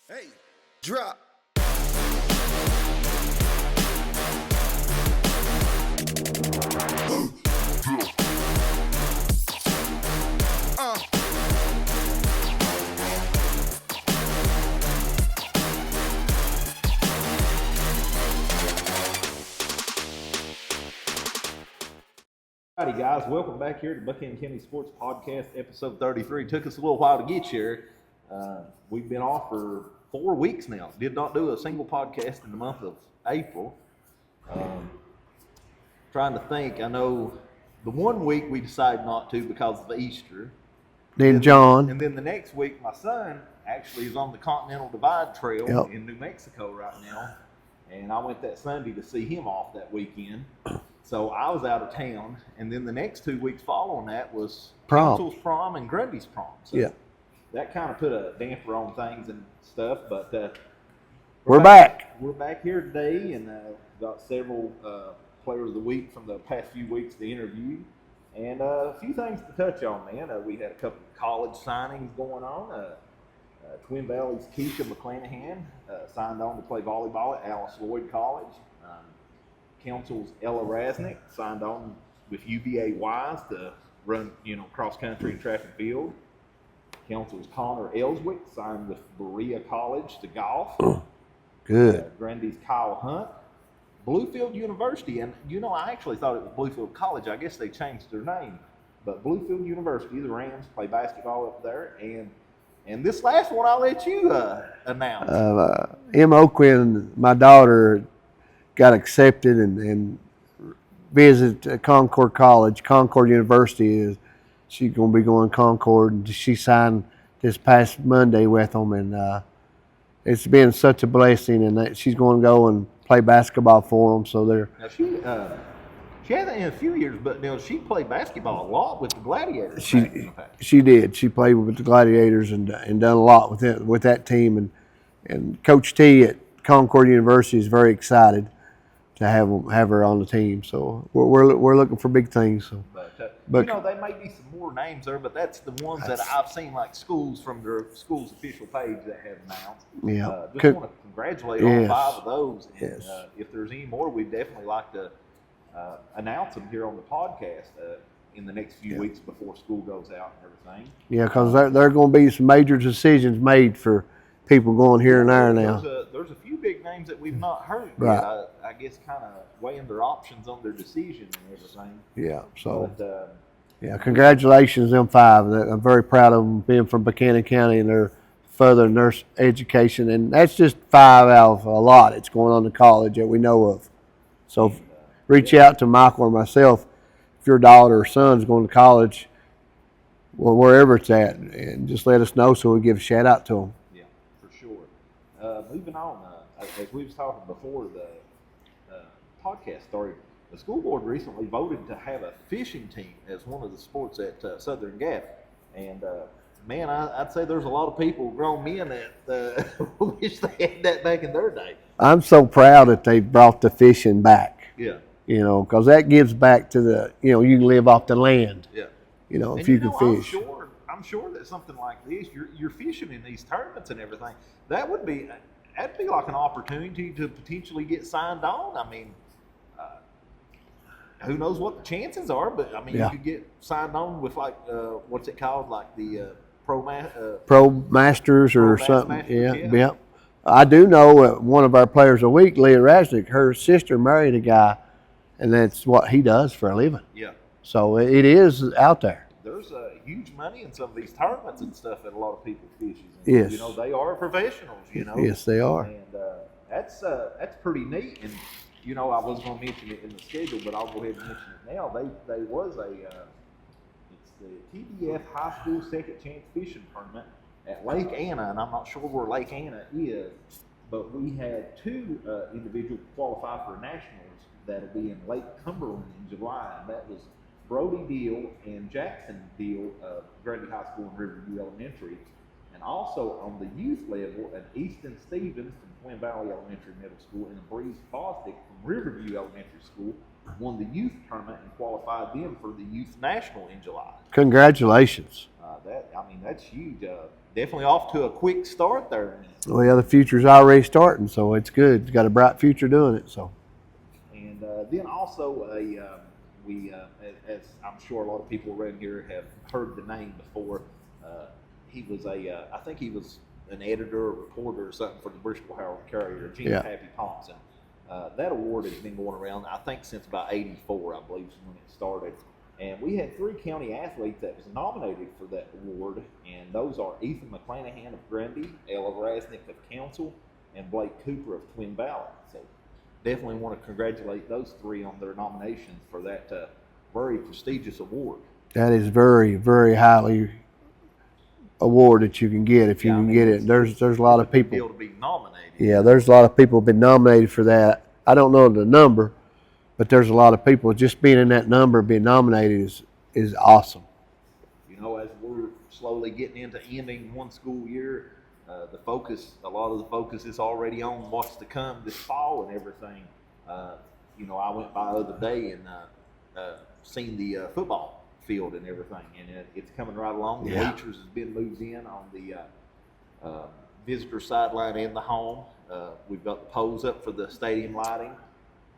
Hey, drop. Howdy guys, welcome back here to Buchanan County Sports Podcast, episode 33. Took us a little while to get here. We've been off for 4 weeks now. Did not do a single podcast in the month of April. Trying to think, I know the 1 week we decided not to because of Easter. Then John. And then the next week, my son actually is on the Continental Divide Trail in New Mexico right now. And I went that Sunday to see him off that weekend. So I was out of town, and then the next 2 weeks following that was Council's prom and Grundy's prom. So that kind of put a damper on things and stuff, but we're back. We're back here today, and got several players of the week from the past few weeks to interview, and a few things to touch on, man. We had a couple of college signings going on. Twin Valley's Keisha McClanahan signed on to play volleyball at Alice Lloyd College. Council's Ella Rasnake signed on with UVA Wise to run, cross country and track and field. Council's Connor Ellswick signed with Berea College to golf. Good. Grundy's Kyle Hunt. Bluefield University, and I actually thought it was Bluefield College. I guess they changed their name, but Bluefield University, the Rams play basketball up there, and this last one I'll let you announce. M. Quinn, my daughter, got accepted and visited Concord College. Concord University she's going to be going Concord, and she signed this past Monday with them, and it's been such a blessing. And she's going to go and play basketball for them. So they're now she hasn't in a few years, but she played basketball a lot with the Gladiators. She did. She played with the Gladiators and done a lot with that team. And Coach T at Concord University is very excited to have her on the team. So we're looking for big things. So. But there may be some more names there, but that's the ones that I've seen, like schools from their school's official page that have announced. Yeah. Just want to congratulate all 5 of those. And, yes. If there's any more, we'd definitely like to announce them here on the podcast in the next few weeks before school goes out and everything. Yeah, because there are going to be some major decisions made for people going here and there now. There's a few big names that we've not heard right. yet. I guess kind of weighing their options on their decision and everything. Yeah, so but, congratulations them 5. I'm very proud of them being from Buchanan County, and they're furthering their education. And that's just 5 out of a lot that's going on in college that we know of. So reach out to Michael or myself if your daughter or son's going to college or wherever it's at, and just let us know so we give a shout out to them. Yeah, for sure. Moving on, as we was talking before the podcast started, the school board recently voted to have a fishing team as one of the sports at Southern Gap. And man, I'd say there's a lot of people, grown men, that wish they had that back in their day. I'm so proud that they brought the fishing back. Yeah. Because that gives back to the, you can live off the land. Yeah. If you can fish. I'm sure that something like this, you're fishing in these tournaments and everything. That'd be like an opportunity to potentially get signed on. I mean, who knows what the chances are, but I mean, you could get signed on with like what's it called, like the Pro Masters or something. Masters, yeah. I do know one of our players a week, Leah Rasnake, her sister married a guy, and that's what he does for a living. Yeah. So it is out there. There's huge money in some of these tournaments and stuff that a lot of people fish. Yes. They are professionals. Yes, they are. And that's pretty neat. And I was going to mention it in the schedule, but I'll go ahead and mention it now. They was it's the TBF High School Second Chance Fishing Tournament at Lake Anna, and I'm not sure where Lake Anna is, but we had 2 individuals qualify for nationals that'll be in Lake Cumberland in July, and that was Brody Deal and Jackson Deal of Grundy High School and Riverview Elementary. And also on the youth level, an Easton Stevens from Twin Valley Elementary Middle School and a Breeze Fosdick from Riverview Elementary School won the youth tournament and qualified them for the youth national in July. Congratulations. That's huge. Definitely off to a quick start there. Well, the future's already starting, so it's good. It's got a bright future doing it. So. And then also as I'm sure a lot of people around here have heard the name before. He was I think he was an editor or reporter or something for the Bristol Herald Courier, Jim Pappy Thompson. That award has been going around, I think, since about '84, I believe, is when it started. And we had 3 county athletes that was nominated for that award, and those are Ethan McClanahan of Grundy, Ella Rasnake of Council, and Blake Cooper of Twin Valley. So definitely want to congratulate those 3 on their nominations for that very prestigious award. That is very, very highly award that you can get if you can get it. There's a lot of people. Deal to be nominated. Yeah, there's a lot of people have been nominated for that. I don't know the number, but there's a lot of people. Just being in that number, being nominated is awesome. You know, as we're slowly getting into ending one school year, a lot of the focus is already on what's to come this fall and everything. You know, I went by the other day and seen the football field and everything, and it's coming right along. The bleachers has been moved in on the visitor sideline and the home. We've got the poles up for the stadium lighting,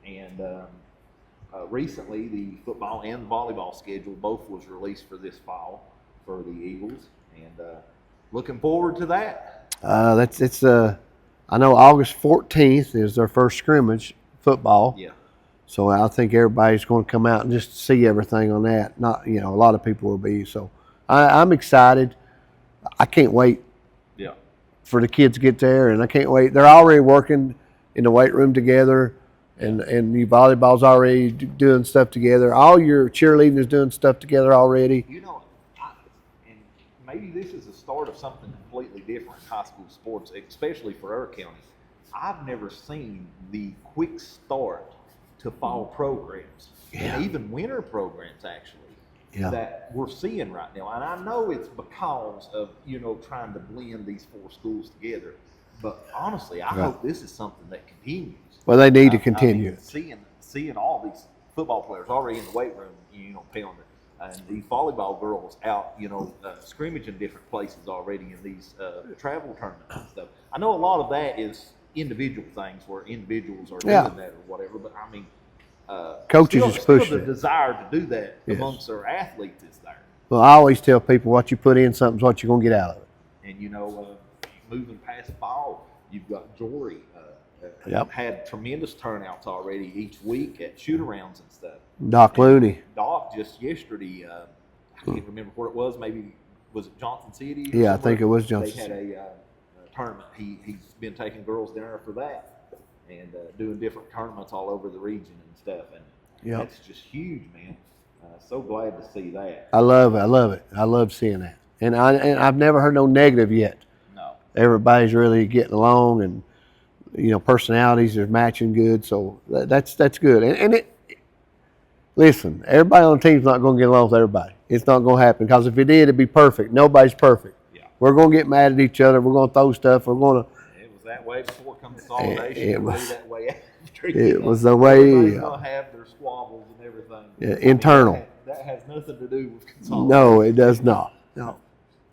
and recently the football and the volleyball schedule both was released for this fall for the Eagles, and looking forward to that. I know August 14th is their first scrimmage football. Yeah. So I think everybody's going to come out and just see everything on that. Not, a lot of people will be. So I'm excited. I can't wait. Yeah. For the kids to get there, and I can't wait. They're already working in the weight room together, and the volleyball's already doing stuff together. All your cheerleading is doing stuff together already. You know, and maybe this is the start of something completely different in high school sports, especially for our county. I've never seen the quick start to fall programs, and even winter programs, actually, that we're seeing right now. And I know it's because of, trying to blend these 4 schools together. But honestly, I hope this is something that continues. Well, they need to continue. Seeing all these football players already in the weight room, pounding, and these volleyball girls out, scrimmaging different places already in these travel tournaments and stuff. I know a lot of that is individual things where individuals are doing that or whatever, but I mean, coaches is pushing the desire to do that amongst their athletes is there. Well, I always tell people what you put in, something's what you're going to get out of it. And moving past fall, you've got Jory. Had tremendous turnouts already each week at shoot-arounds and stuff. Doc Looney. Doc just yesterday, I can't remember where it was. Maybe was it Johnson City? Yeah, I think it was Johnson City. They had a tournament. He's been taking girls down there for that and doing different tournaments all over the region and stuff. And that's just huge, man. So glad to see that. I love it. I love seeing that. And I've never heard no negative yet. No. Everybody's really getting along, and personalities are matching good. So that's good. Listen, everybody on the team's not going to get along with everybody. It's not going to happen, because if it did, it'd be perfect. Nobody's perfect. Yeah. We're going to get mad at each other. We're going to throw stuff. We're going to. It was that way before consolidation. It was that way after. It was the way. Everybody's going to have their squabbles and everything. Yeah, internal. That has nothing to do with consolidation. No, it does not. No.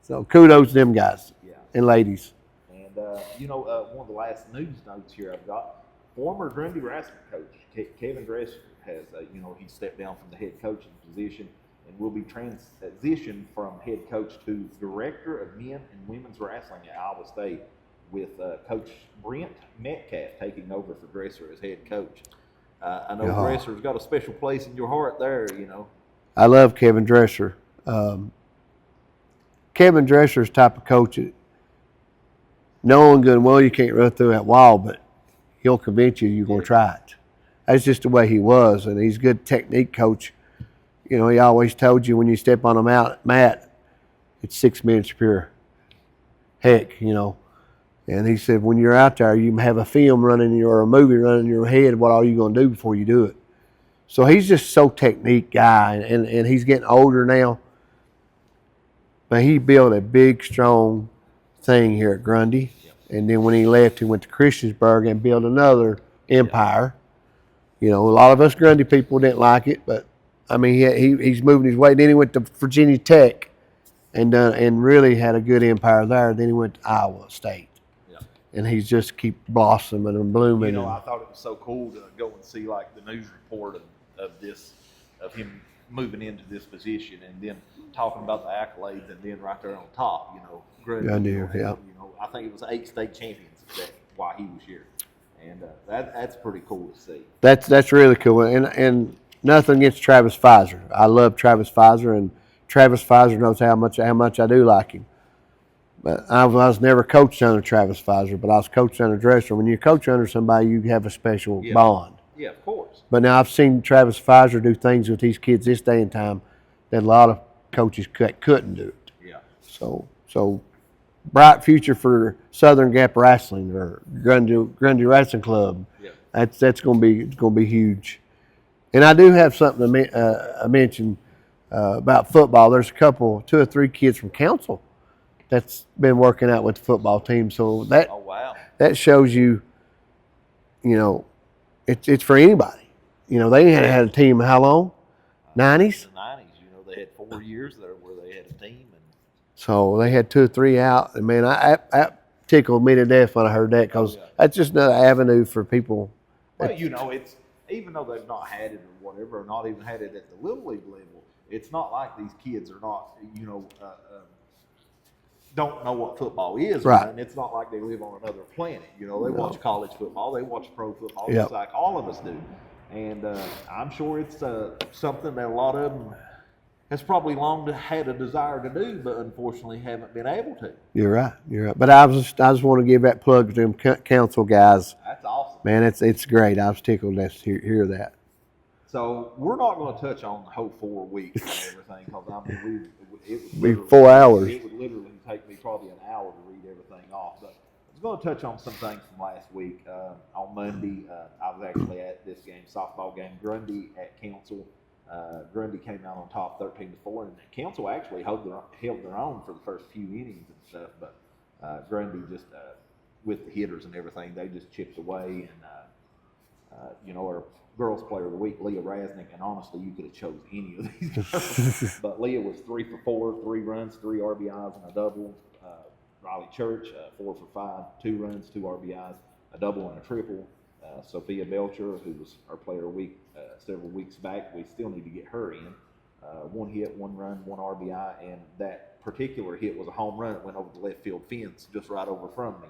So kudos to them guys and ladies. And one of the last news notes here I've got, former Grundy wrestling coach Kevin Dresser has, he stepped down from the head coaching position and will be transitioned from head coach to director of men and women's wrestling at Iowa State, with Coach Brent Metcalf taking over for Dresser as head coach. I know Dresser's got a special place in your heart there, I love Kevin Dresser. Kevin Dresser's type of coach, knowing good and well you can't run through that wall, but he'll convince you're going to try it. That's just the way he was, and he's a good technique coach. He always told you when you step on a mat, it's 6 minutes of pure heck, And he said when you're out there, you have a film running or a movie running in your head, what are you going to do before you do it? So he's just so technique guy, and he's getting older now. But he built a big, strong thing here at Grundy. Yep. And then when he left, he went to Christiansburg and built another empire. Yep. A lot of us Grundy people didn't like it, but, I mean, he's moving his way. Then he went to Virginia Tech and really had a good empire there. Then he went to Iowa State, Yeah. and he's just keep blossoming and blooming. You know, I thought it was so cool to go and see like the news report of him moving into this position, and then talking about the accolades, and then right there on top, you know, Grundy, yeah. You know, I think it was 8 state champions that while he was here, and that's pretty cool to see. That's really cool, and nothing against Travis Pfizer. I love Travis Pfizer, and Travis Pfizer knows how much I do like him. But I was never coached under Travis Pfizer, but I was coached under Dresser. When you coach under somebody, you have a special bond. Yeah, of course. But now I've seen Travis Pfizer do things with these kids this day and time that a lot of coaches couldn't do it. Yeah. So bright future for Southern Gap Wrestling or Grundy Wrestling Club. Yeah. That's going to be huge. And I do have something to mention about football. There's 2 or 3 kids from Council that's been working out with the football team. So that Oh wow. that shows you, you know, it's for anybody. You know, they hadn't had a team in how long? 90s? The 90s. You know, they had 4 years there where they had a team, and So they had 2 or 3 out. And, man, that tickled me to death when I heard that because that's just another avenue for people. well, you know, it's even though they've not had it or whatever, or not even had it at the Little League level, it's not like these kids are not, you know, don't know what football is. Right. And it's not like they live on another planet. You know, they watch college football, they watch pro football, Yep. just like all of us do. And I'm sure it's something that a lot of them has probably long had a desire to do, but unfortunately haven't been able to. You're right. But I just want to give that plug to them Council guys. That's awesome. Man, it's great. I was tickled to hear that. So we're not going to touch on the whole 4 weeks and everything, because I mean, it would Be literally- 4 hours. It would literally take me probably an hour to read everything off. But I was going to touch on some things from last week. On Monday, I was actually at this game, softball game, Grundy at Council. Grundy came out on top 13-4, and Council actually held their own for the first few innings and stuff. But Grundy just with the hitters and everything, they just chipped away. And you know, our girls player of the week, Leah Rasnake, and honestly, you could have chose any of these girls. But Leah was 3 for 4, 3 runs, 3 RBIs, and a double. Riley Church, 4 for 5, 2 runs, 2 RBIs, a double and a triple. Sophia Belcher, who was our player of the week several weeks back, we still need to get her in. 1 hit, 1 run, 1 RBI, and that particular hit was a home run. It went over the left field fence just right over from me.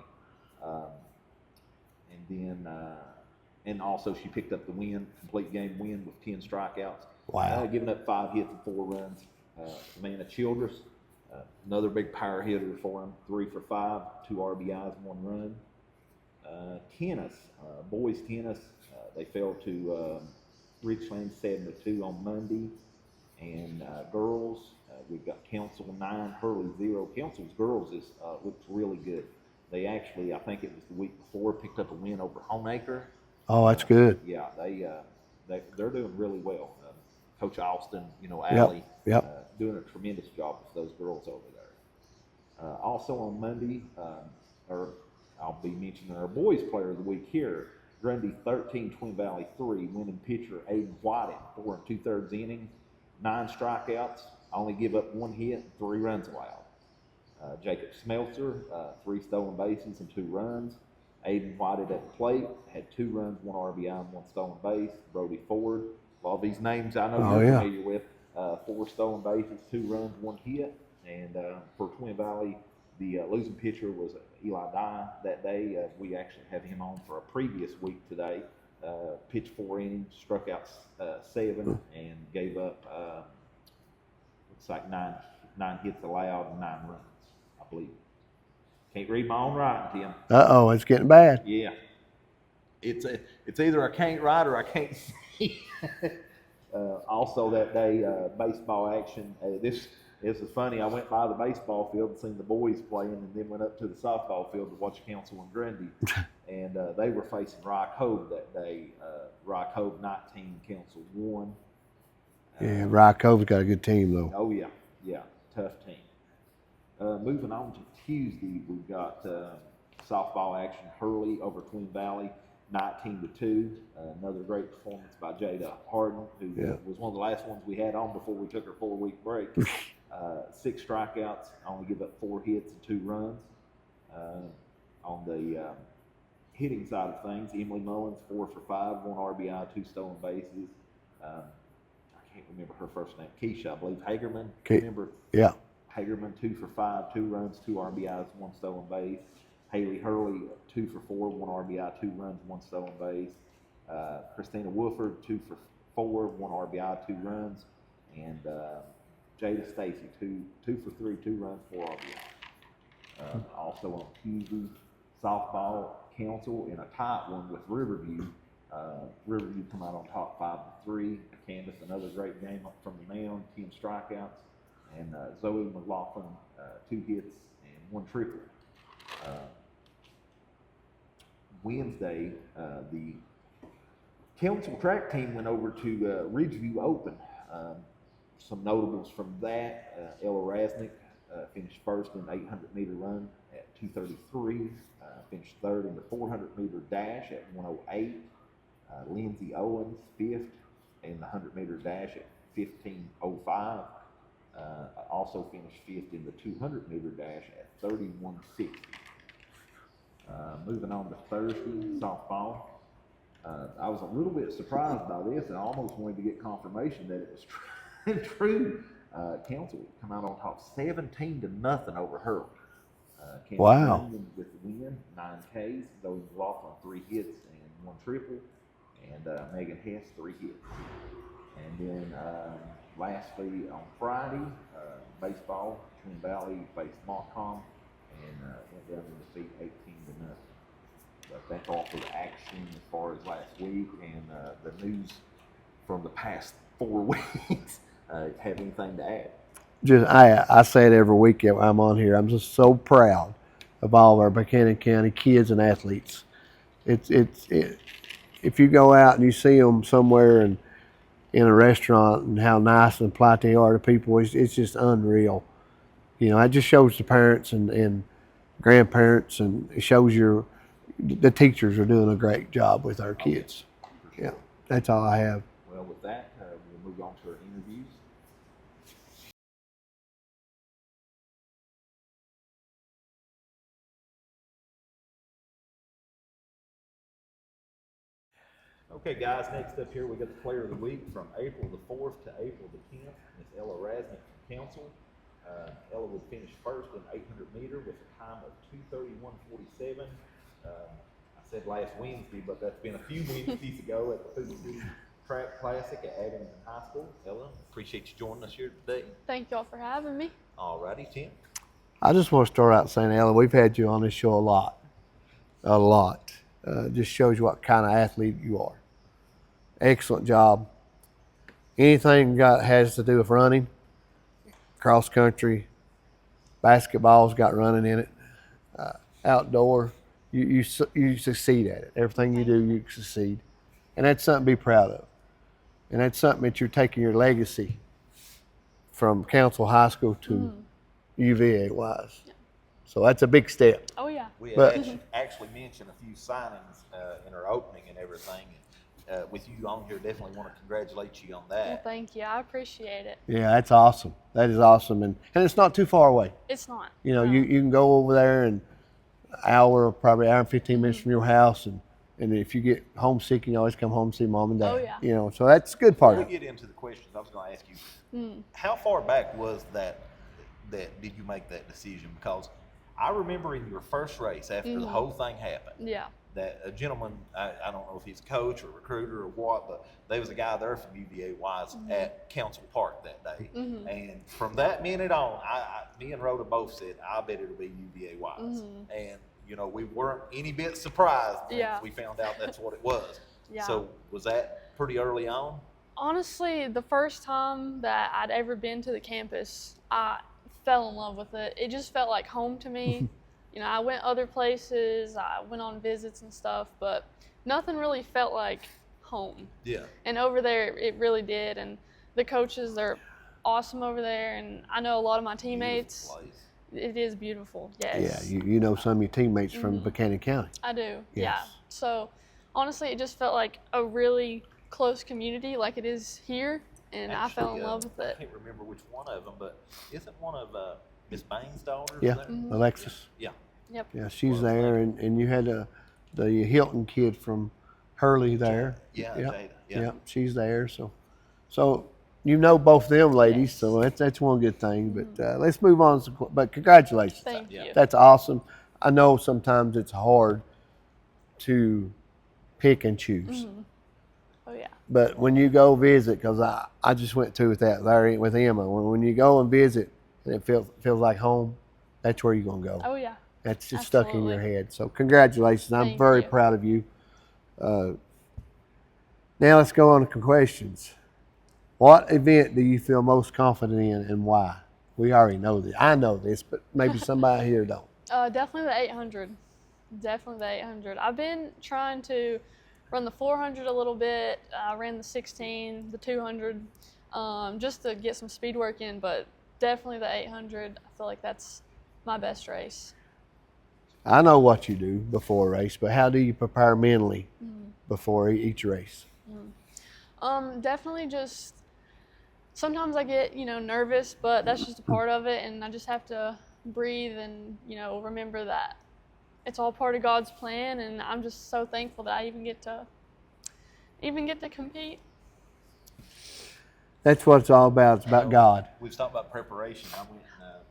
And also she picked up the win, complete game win with 10 strikeouts. Wow. Giving up 5 hits and 4 runs. Amanda Childress, another big power hitter for him, 3 for 5, 2 RBIs, 1 run. Tennis, boys tennis, they fell to Richland 7-2 on Monday. And girls, we've got Council 9, Hurley 0. Council's girls looks really good. They actually, I think it was the week before, picked up a win over Homeacre. Oh, that's good. Yeah, they're doing really well. Coach Austin, you know, Allie, doing a tremendous job with those girls over there. Also on Monday, I'll be mentioning our boys player of the week here. Grundy 13, Twin Valley 3, winning pitcher Aiden White at 4 2/3 innings, 9 strikeouts, only give up 1 hit, 3 runs allowed. Jacob Smeltzer, 3 stolen bases and 2 runs. Aiden White at the plate, had 2 runs, 1 RBI, and 1 stolen base. Brody Ford, a lot of these names I know you're familiar with. 4 stolen bases, 2 runs, 1 hit. And for Twin Valley, the losing pitcher was Eli Dye that day. We actually have him on for a previous week today. Pitched 4 innings, struck out 7, and gave up looks like 9 hits allowed and 9 runs, I believe. Can't read my own writing, Tim. Uh-oh, it's getting bad. Yeah. It's either I can't write or I can't see. Also that day, baseball action. This is funny. I went by the baseball field and seen the boys playing, and then went up to the softball field to watch Council and Grundy. And they were facing Rye Cove that day. Rye Cove 19, Council 1. Yeah, Rye Cove's got a good team, though. Oh, yeah, tough team. Moving on to Tuesday, we've got softball action. Hurley over Twin Valley, 19-2. Another great performance by Jada Harden, who was one of the last ones we had on before we took our 4-week break. 6 strikeouts, only give up 4 hits and 2 runs. On the hitting side of things, Emily Mullins 4 for 5, 1 RBI, 2 stolen bases. I can't remember her first name. Keisha, I believe. Hagerman. Remember? Yeah. Hagerman 2 for 5, 2 runs, 2 RBIs, 1 stolen base. Haley Hurley 2 for 4, 1 RBI, 2 runs, 1 stolen base. Christina Woolford 2 for 4, 1 RBI, 2 runs, and Jada Stacy 2 for 3, 2 runs, 4 RBI. Also on Tuesday, softball council in a tight one with Riverview. Riverview come out on top 5-3. Candace, another great game up from the mound, 10 strikeouts, and Zoe McLaughlin 2 hits and 1 triple. Wednesday, the council track team went over to Ridgeview Open. Some notables from that: Ella Rasnake finished first in the 800-meter run at 2:33. Finished third in the 400-meter dash at 1:08. Lindsay Owens fifth in the 100-meter dash at 15:05. Also finished fifth in the 200-meter dash at 31:60. Moving on to Thursday, softball. I was a little bit surprised by this and I almost wanted to get confirmation that it was true. Council come out on top 17-0 over Hurley. Wow. With the win, 9 Ks. Zoe McLaughlin 3 hits and 1 triple. And Megan Hess 3 hits. And then lastly on Friday, baseball, Twin Valley faced Montcalm and went down to defeat 18-0. But that's all for the action as far as last week and the news from the past 4 weeks. Have anything to add? Just I say it every week that I'm on here. I'm just so proud of all of our Buchanan County kids and athletes. If you go out and you see them somewhere and in a restaurant and how nice and polite they are to people, it's just unreal. You know, it just shows the parents and grandparents, and it shows the teachers are doing a great job with our kids. Yeah, that's all I have. Well, with that, we'll move on to our interviews. Okay, guys, next up here we got the player of the week from April the 4th to April the 10th. Miss Ella Rasnake from Council. Ella would finish first in 800-meter with a time of 2:31:47. I said last Wednesday, but that's been a few Wednesdays ago at the Food City Track Classic at Abington High School. Ella, appreciate you joining us here today. Thank y'all for having me. All righty, Tim. I just want to start out saying, Ella, we've had you on this show a lot. Just shows you what kind of athlete you are. Excellent job. Anything has to do with running, cross country, basketball's got running in it, outdoor, you succeed at it. Everything you do, you succeed. And that's something to be proud of. And that's something that you're taking your legacy from Council High School to UVA wise. Yeah. So that's a big step. Oh, yeah. We had actually mentioned a few signings in our opening and everything. With you on here, definitely want to congratulate you on that. Well, thank you. I appreciate it. Yeah, that's awesome. That is awesome. And it's not too far away. It's not. You know, you can go over there and probably hour and 15 minutes from your house. And if you get homesick, you can always come home and see mom and dad. Oh, yeah. You know, so that's a good part Before of we it. get into the questions, I was going to ask you, how far back was that did you make that decision? Because I remember in your first race after the whole thing happened. Yeah. That a gentleman, I don't know if he's a coach or recruiter or what, but there was a guy there from UVA Wise at Council Park that day. And from that minute on, me and Rhoda both said, I bet it'll be UVA Wise. And, you know, we weren't any bit surprised when we found out that's what it was. Yeah. So was that pretty early on? Honestly, the first time that I'd ever been to the campus, I fell in love with it. It just felt like home to me. You know, I went other places, I went on visits and stuff, but nothing really felt like home. Yeah. And over there, it really did. And the coaches, they're awesome over there. And I know a lot of my teammates. Beautiful place. It is beautiful, yes. Yeah, you know some of your teammates from Buchanan County. I do, Yes. yeah. So honestly, it just felt like a really close community like it is here. and I fell in love with I it. can't remember which one of them, but isn't one of Miss Bain's daughters Yeah, there? Alexis. Yeah. Yep. Yeah, she's there, and you had the Hilton kid from Hurley there. Yeah, Yep. Jada. Yep, she's there. So you know both them ladies, Yes. so that's one good thing. But let's move on. But congratulations. Thank you. That's awesome. I know sometimes it's hard to pick and choose. Oh yeah. But when you go visit, because I just went through with that there with Emma. When you go and visit and it feels like home, that's where you're gonna go. Oh yeah. That's just stuck in your Absolutely. head. So congratulations. I'm Thank very you. proud of you. Now let's go on to questions. What event do you feel most confident in and why? We already know this. I know this, but maybe somebody here don't. Definitely the 800. Definitely the 800. I've been trying to run the 400 a little bit. I ran the 16, the 200, just to get some speed work in, but definitely the 800. I feel like that's my best race. I know what you do before a race, but how do you prepare mentally before each race? Definitely just sometimes I get, nervous, but that's just a part of it, and I just have to breathe and, remember that it's all part of God's plan, and I'm just so thankful that I even get to compete. That's what it's all about. It's about God. We've talked about preparation. I went.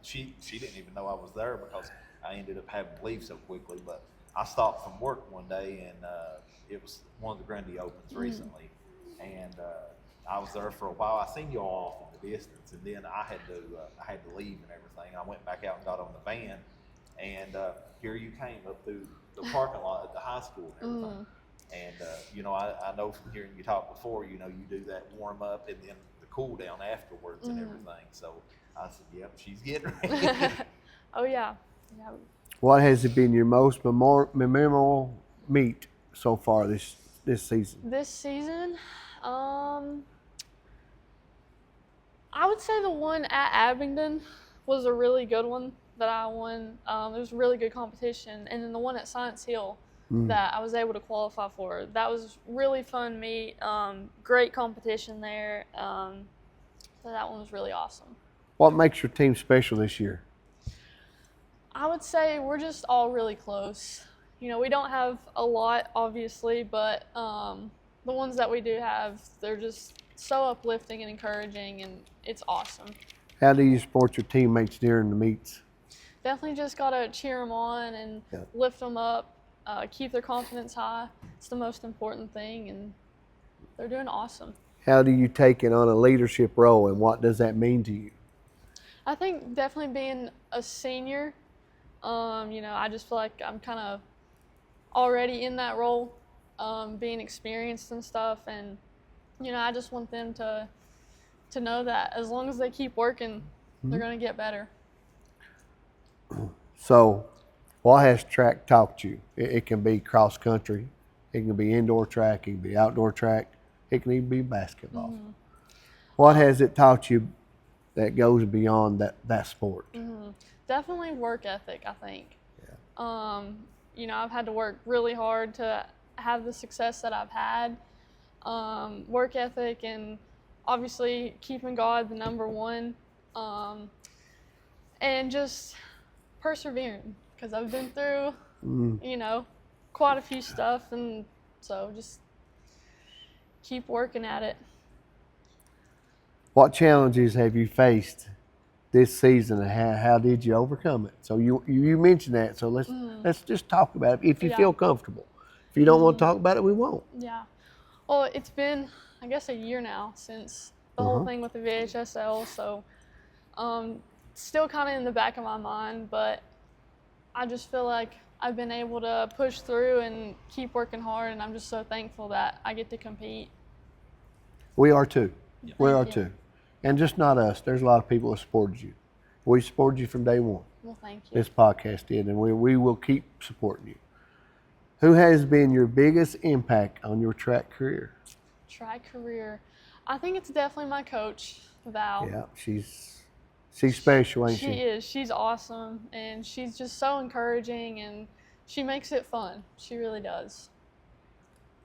She didn't even know I was there because I ended up having to leave so quickly. But I stopped from work one day, and it was one of the Grundy Opens recently, and I was there for a while. I seen you all off in the distance, and then I had to leave and everything. I went back out and got on the van, and here you came up through the parking lot at the high school and everything. And I know from hearing you talk before, you do that warm up and then the cool down afterwards and everything. So I said, "Yep, she's getting ready." Oh yeah. Yeah. What has been your most memorable meet so far this season? This season, I would say the one at Abingdon was a really good one that I won. It was a really good competition. And then the one at Science Hill that I was able to qualify for, that was really fun meet. Great competition there. So that one was really awesome. What makes your team special this year? I would say we're just all really close. We don't have a lot, obviously, but the ones that we do have, they're just so uplifting and encouraging, and it's awesome. How do you support your teammates during the meets? Definitely just got to cheer them on and lift them up, keep their confidence high. It's the most important thing, and they're doing awesome. How do you take it on a leadership role, and what does that mean to you? I think definitely being a senior, I just feel like I'm kind of already in that role, being experienced and stuff, and I just want them to know that as long as they keep working, they're going to get better. So, what has track taught you? It can be cross country, it can be indoor track, it can be outdoor track, it can even be basketball. What has it taught you that goes beyond that sport? Definitely work ethic, I think. I've had to work really hard to have the success that I've had. Work ethic and obviously keeping God the number one, and just persevering, because I've been through, quite a few stuff, and so just keep working at it. What challenges have you faced this season, and how did you overcome it? So you mentioned that, so let's just talk about it if you feel comfortable. If you don't want to talk about it, we won't. Yeah. Well, it's been, I guess, a year now since the whole thing with the VHSL, so still kind of in the back of my mind, but I just feel like I've been able to push through and keep working hard, and I'm just so thankful that I get to compete. We are too. Yeah. We are Thank you. too. And just not us. There's a lot of people that supported you. We supported you from day one. Well, thank you. This podcast did, and we will keep supporting you. Who has been your biggest impact on your track career? Track career. I think it's definitely my coach, Val. Yeah, she's special, ain't she? She is. She's awesome, and she's just so encouraging, and she makes it fun. She really does.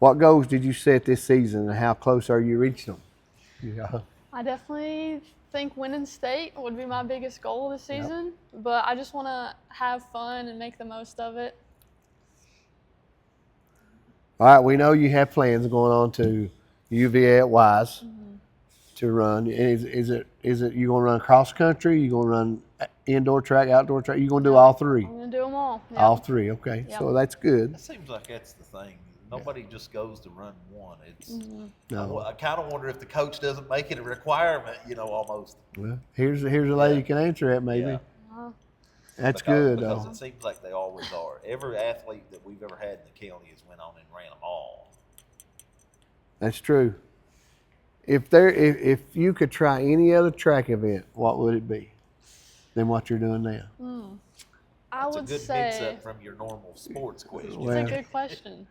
What goals did you set this season, and how close are you reaching them? Yeah. I definitely think winning state would be my biggest goal this season, but I just want to have fun and make the most of it. All right, we know you have plans going on to UVA at Wise to run. Is it you going to run cross country? You going to run indoor track, outdoor track? You going to do all three? I'm going to do them all. Yep. All three, okay. Yep. So that's good. It seems like that's the thing. Nobody just goes to run one. It's No. I kind of wonder if the coach doesn't make it a requirement, almost. Well, here's a lady you can answer that maybe. Yeah. That's because, good because though. it seems like they always are. Every athlete that we've ever had in the county has went on and ran them all. That's true. If you could try any other track event, what would it be than what you're doing now? I That's would a good say mix-up from your normal sports question. Well, it's a good question.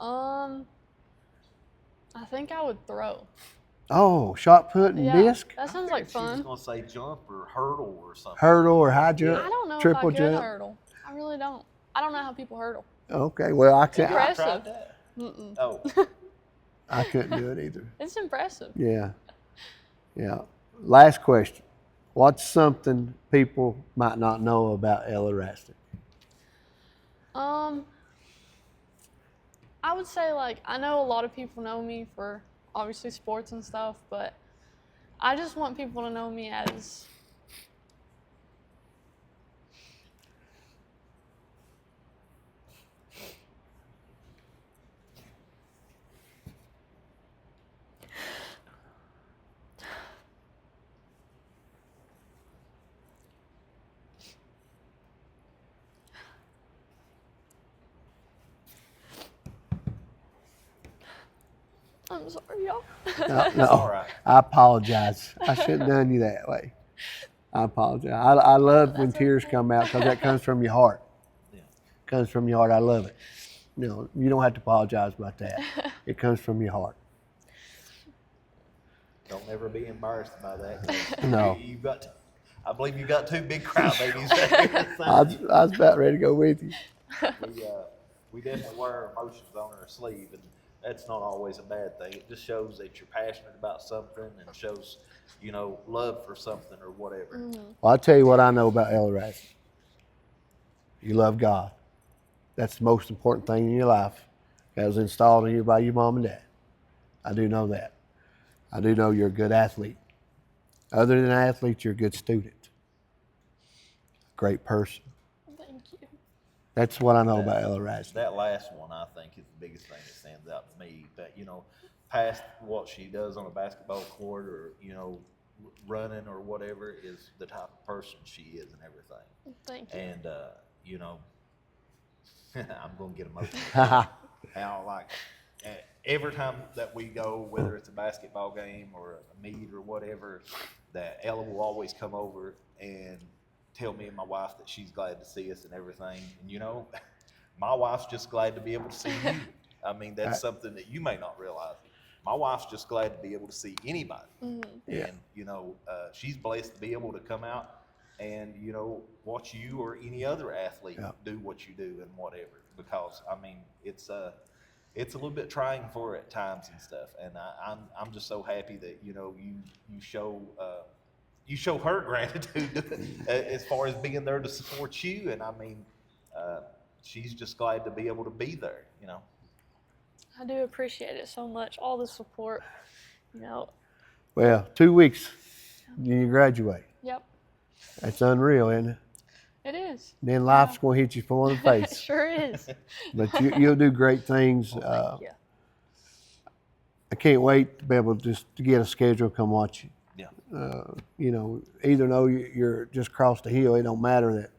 I think I would throw. Oh, shot put and disc, That sounds like She was fun. going to say jump or hurdle or something. hurdle or high jump, I don't know triple if I could jump. hurdle. I really don't. I don't know how people hurdle. Okay, well I Have you ever Impressive. tried that? Mm-mm. Oh, I couldn't do it either. It's impressive. Yeah. Last question. What's something people might not know about Ella Rasnake? I would say I know a lot of people know me for obviously sports and stuff, but I just want people to know me as I'm sorry, y'all. No, all right. I apologize. I shouldn't have done you that way. I apologize. I love when tears come out because that comes from your heart. Yeah. Comes from your heart. I love it. You don't have to apologize about that. It comes from your heart. Don't ever be embarrassed by that. 'Cause No. You've got, I believe you got two big crybabies there. I was about ready to go with you. We definitely wear our emotions on our sleeve, and that's not always a bad thing. It just shows that you're passionate about something and shows, love for something or whatever. Well, I'll tell you what I know about Ella Rasnake. You love God. That's the most important thing in your life. That was installed in you by your mom and dad. I do know that. I do know you're a good athlete. Other than an athlete, you're a good student. Great person. Thank you. That's what I know about Ella Rasnake. That last one, I think, is the biggest thing that stands out to me. That, past what she does on a basketball court or, running or whatever, is the type of person she is and everything. Thank you. And, I'm going to get emotional. How, every time that we go, whether it's a basketball game or a meet or whatever, that Ella will always come over and tell me and my wife that she's glad to see us and everything. And, my wife's just glad to be able to see you. I mean, that's something that you may not realize. My wife's just glad to be able to see anybody. Yeah. And, she's blessed to be able to come out and, watch you or any other athlete do what you do and whatever. Because, I mean, it's a little bit trying for her at times and stuff. And I'm just so happy that, you show her gratitude as far as being there to support you. And I mean, she's just glad to be able to be there, I do appreciate it so much, all the support, Well, 2 weeks, you graduate. Yep, That's unreal, isn't it? it is. Then life's going to hit you full in the It face. sure is. But you'll do great things. Thank you. I can't wait to be able to get a schedule, come watch you. Yeah. Either know you're just across the hill, it don't matter that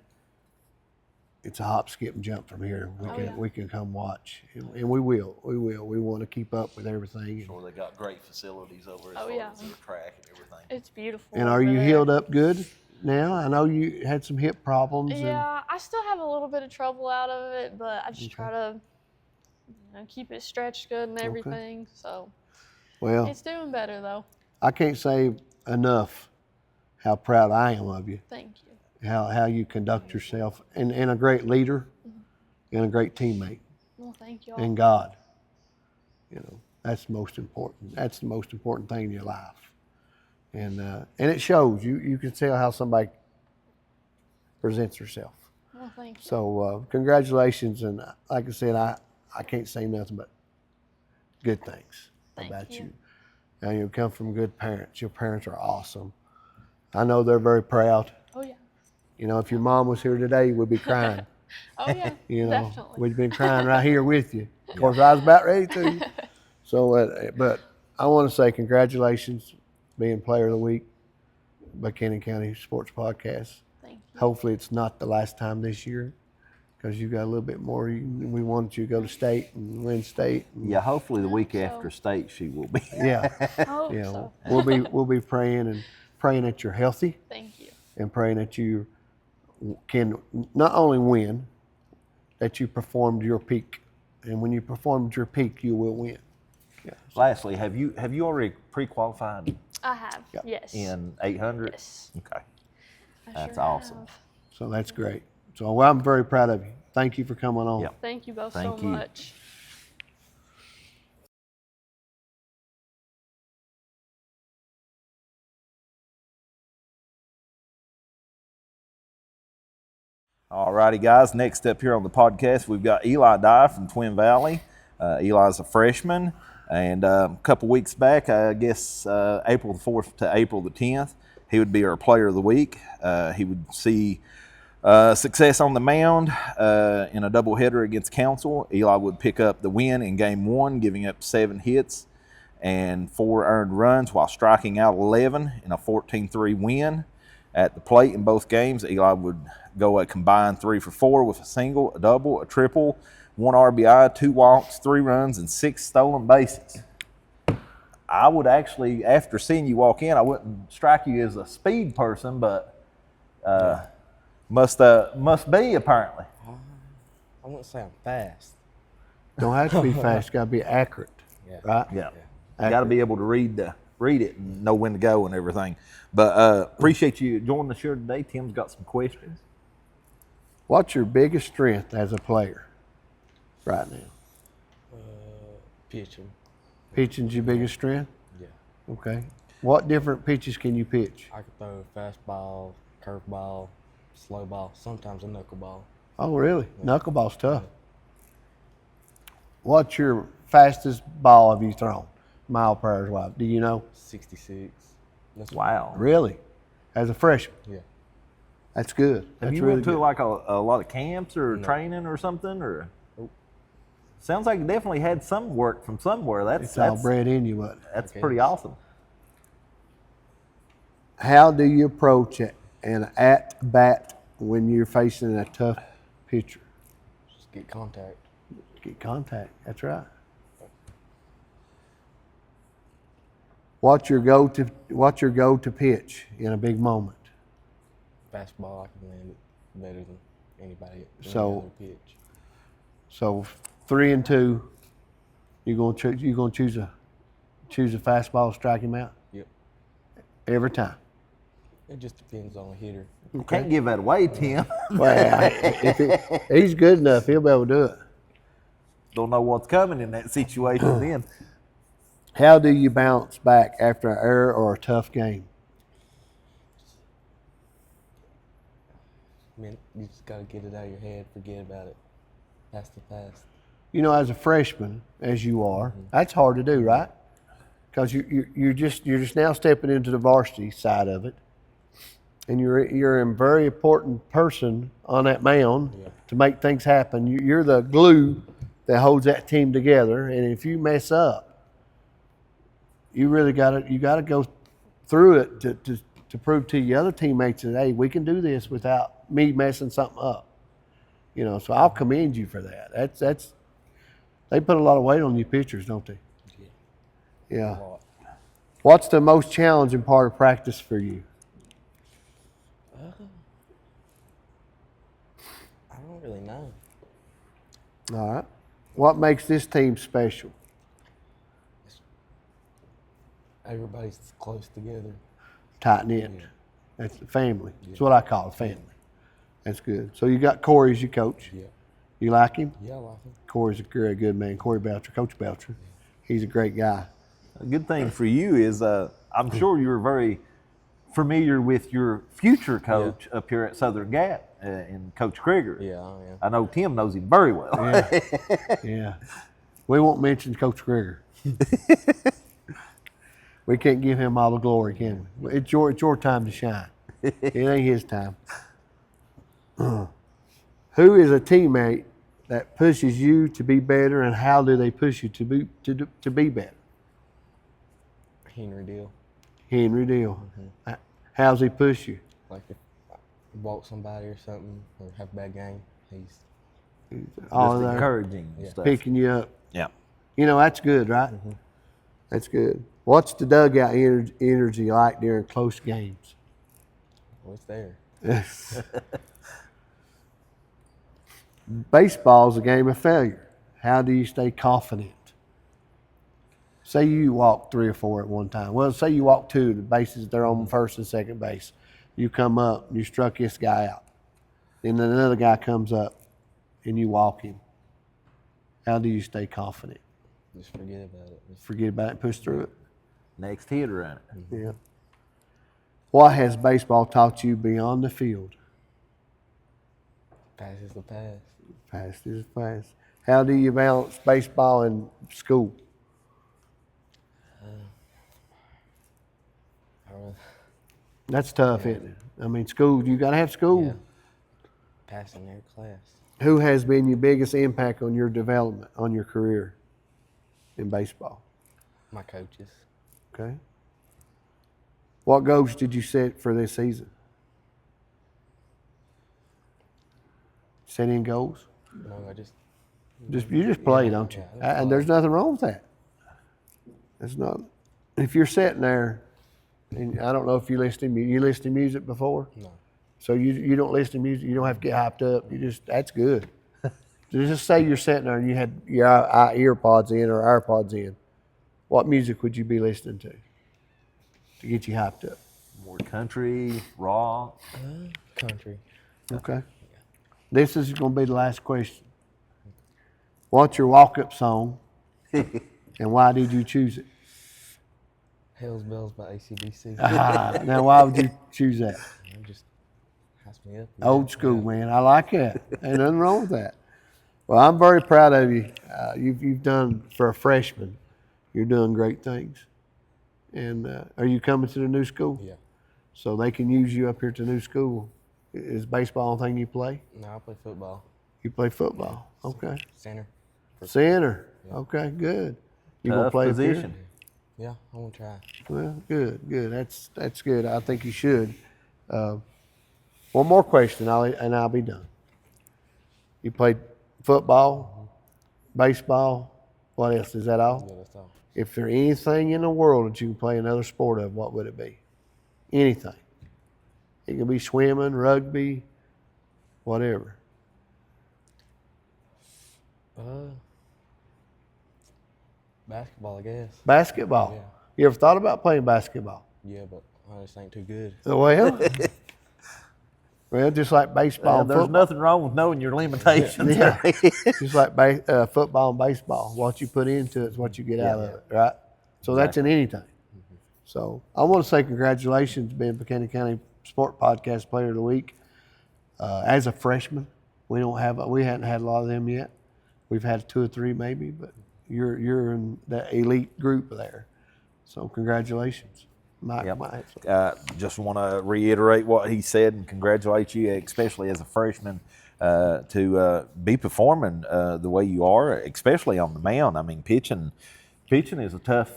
it's a hop, skip, and jump from here. We can come watch, and we will. We want to keep up with everything. Sure, they got great facilities over as Oh, far yeah. as their track and everything. It's beautiful. And are over you there. healed up good now? I know you had some hip problems. Yeah, I still have a little bit of trouble out of it, but I just try to keep it stretched good and everything. So Well, it's doing better though. I can't say enough how proud I am of you. Thank you. How you conduct yourself, and a great leader, and a great teammate, Well, thank you all. and God. That's most important. That's the most important thing in your life. And it shows. You can tell how somebody presents herself. Well, thank you. So congratulations, and like I said, I can't say nothing but good things Thank about you. you. And you come from good parents. Your parents are awesome. I know they're very proud. Oh yeah. You know, if your mom was here today, we'd be crying. Oh yeah. You know, Definitely. we'd been crying right here with you. Of course, I was about ready to. So, but I want to say congratulations, being Player of the Week, Buchanan County Sports Podcast. Thank you. Hopefully, it's not the last time this year, because you got a little bit more. We wanted you to go to state and win state. And, Yeah, hopefully the week so. after state she will be. yeah, I hope yeah. so. We'll be praying that you're healthy, Thank you. and praying that you can not only win, that you performed your peak, and when you performed your peak, you will win. Yeah. Lastly, have you already pre-qualified I have. Yep. Yes. in 800? Yes. Okay. I That's sure awesome. have. So that's great. So well, I'm very proud of you. Thank you for coming on. Yep. Thank you both Thank so you. much. All righty, guys. Next up here on the podcast, we've got Eli Dye from Twin Valley. Eli's a freshman, and a couple weeks back, I guess April the 4th to April the 10th, he would be our Player of the Week. He would see success on the mound in a doubleheader against Council. Eli would pick up the win in Game 1, giving up 7 hits and 4 earned runs while striking out 11 in a 14-3 win. At the plate in both games, Eli would go a combined 3 for 4 with a single, a double, a triple, 1 RBI, 2 walks, 3 runs, and 6 stolen bases. I would actually, after seeing you walk in, I wouldn't strike you as a speed person, but must be apparently. I wouldn't say I'm fast. Don't have to be fast. Got to be accurate, Yeah. right? Yeah, you got to be able to read it and know when to go and everything. But appreciate you joining us here today. Tim's got some questions. What's your biggest strength as a player right now? Pitching. Pitching's your biggest strength? Yeah. Okay. What different pitches can you pitch? I can throw a fastball, curveball, slow ball, sometimes a knuckleball. Oh, really? Knuckleball's tough. What's your fastest ball have you thrown? Mile per hour wise. Do you know? 66. That's Wow. Really? As a freshman? Yeah. That's good. Have That's you really went to good. like a lot of camps or No. training or something? Or Nope. sounds like you definitely had some work from somewhere. It's all bred in you, but that's Okay. pretty awesome. how do you approach an at bat when you're facing a tough pitcher? Just get contact. Get contact. That's right. What's your go-to pitch in a big moment? Fastball, I can land it better than anybody. Any So- other pitch. So 3 and 2, you're gonna choose a fastball, strike him out Yep. every time. It just depends on the hitter. Can't give that away, Tim. Well, he's good enough, he'll be able to do it. Don't know what's coming in that situation then. How do you bounce back after an error or a tough game? I mean, you just gotta get it out of your head, forget about it. Pass the past. You know, as a freshman, as you are, that's hard to do, right? Because you're just now stepping into the varsity side of it, and you're a very important person on that mound to make things happen. You're the glue that holds that team together, and if you mess up, you really gotta go through it to prove to your other teammates that, hey, we can do this without me messing something up. You know, so I'll commend you for that. That's they put a lot of weight on you pitchers, don't they? Yeah. A lot. What's the most challenging part of practice for you? I don't really know. All right. What makes this team special? Everybody's close together. Tight knit. Yeah. That's the family. That's what I call a family. That's good. So you got Corey as your coach. Yeah. You like him? Yeah, I like him. Corey's a very good man. Corey Belcher, Coach Belcher. He's a great guy. A good thing for you is I'm sure you're very familiar with your future coach up here at Southern Gap and Coach Krieger. Yeah, I am. I know Tim knows him very well. Yeah. Yeah. We won't mention Coach Krieger. We can't give him all the glory, can we? It's your time to shine. It ain't his time. Who is a teammate that pushes you to be better, and how do they push you to be better? Henry Deal. Henry Deal. How's he push you? Like if I walk somebody or something or have a bad game, he's All Just there, encouraging and stuff. picking you up. Yeah. You know, that's good, right? That's good. What's the dugout energy like during close games? well, it's there. Baseball is a game of failure. How do you stay confident? Say you walk 3 or 4 at one time. Well, say you walk 2, the bases, they're on first and second base. You come up and you struck this guy out. And then another guy comes up and you walk him. How do you stay confident? Just forget about it. Just Forget about it and push through it? Next hitter on it. Yeah. What has baseball taught you beyond the field? pass is the pass. Fast is fast. How do you balance baseball and school? I don't know. That's tough, isn't it? I mean, school, you got to have school. Yeah. Passing every class. Who has been your biggest impact on your development, on your career in baseball? My coaches. Okay. What goals did you set for this season? Set in goals? No, I just You just play, don't you? yeah, And there's nothing wrong with that. There's not. If you're sitting there, and I don't know if you listen to music before. no. So you don't listen to music. You don't have to get hyped up. That's good. Just say you're sitting there and you had your earpods in or AirPods in. What music would you be listening to get you hyped up? More country, rock. Country. Okay. This is going to be the last question. What's your walk-up song, and why did you choose it? Hell's Bells by AC/DC. Now, why would you choose that? It just has me up. Old school, man. I like that. Ain't nothing wrong with that. Well, I'm very proud of you. You've done, for a freshman, you're doing great things. And are you coming to the new school? Yeah. So they can use you up here to the new school. Is baseball the thing you play? No, I play football. You play football. Okay. Center. Center. Okay, good. You gonna Tough play up here? position. Yeah, I want to try. Well, good. That's good. I think you should. One more question, and I'll be done. You played football, baseball. What else? Is that all? Yeah, that's all. If there's anything in the world that you can play another sport of, what would it be? Anything. It could be swimming, rugby, whatever. Basketball, I guess. Basketball. Yeah. You ever thought about playing basketball? Yeah, but I just ain't too good. Well, just like baseball and There's football. nothing wrong with knowing your limitations. Yeah. Just like football and baseball. What you put into it is what you get out of it, right? So that's in anything. So I want to say congratulations being Buchanan County Sport Podcast Player of the Week. As a freshman, we hadn't had a lot of them yet. We've had 2 or 3 maybe, but you're in the elite group there. So congratulations. Just want to reiterate what he said and congratulate you, especially as a freshman, to be performing the way you are, especially on the mound. I mean, pitching is a tough,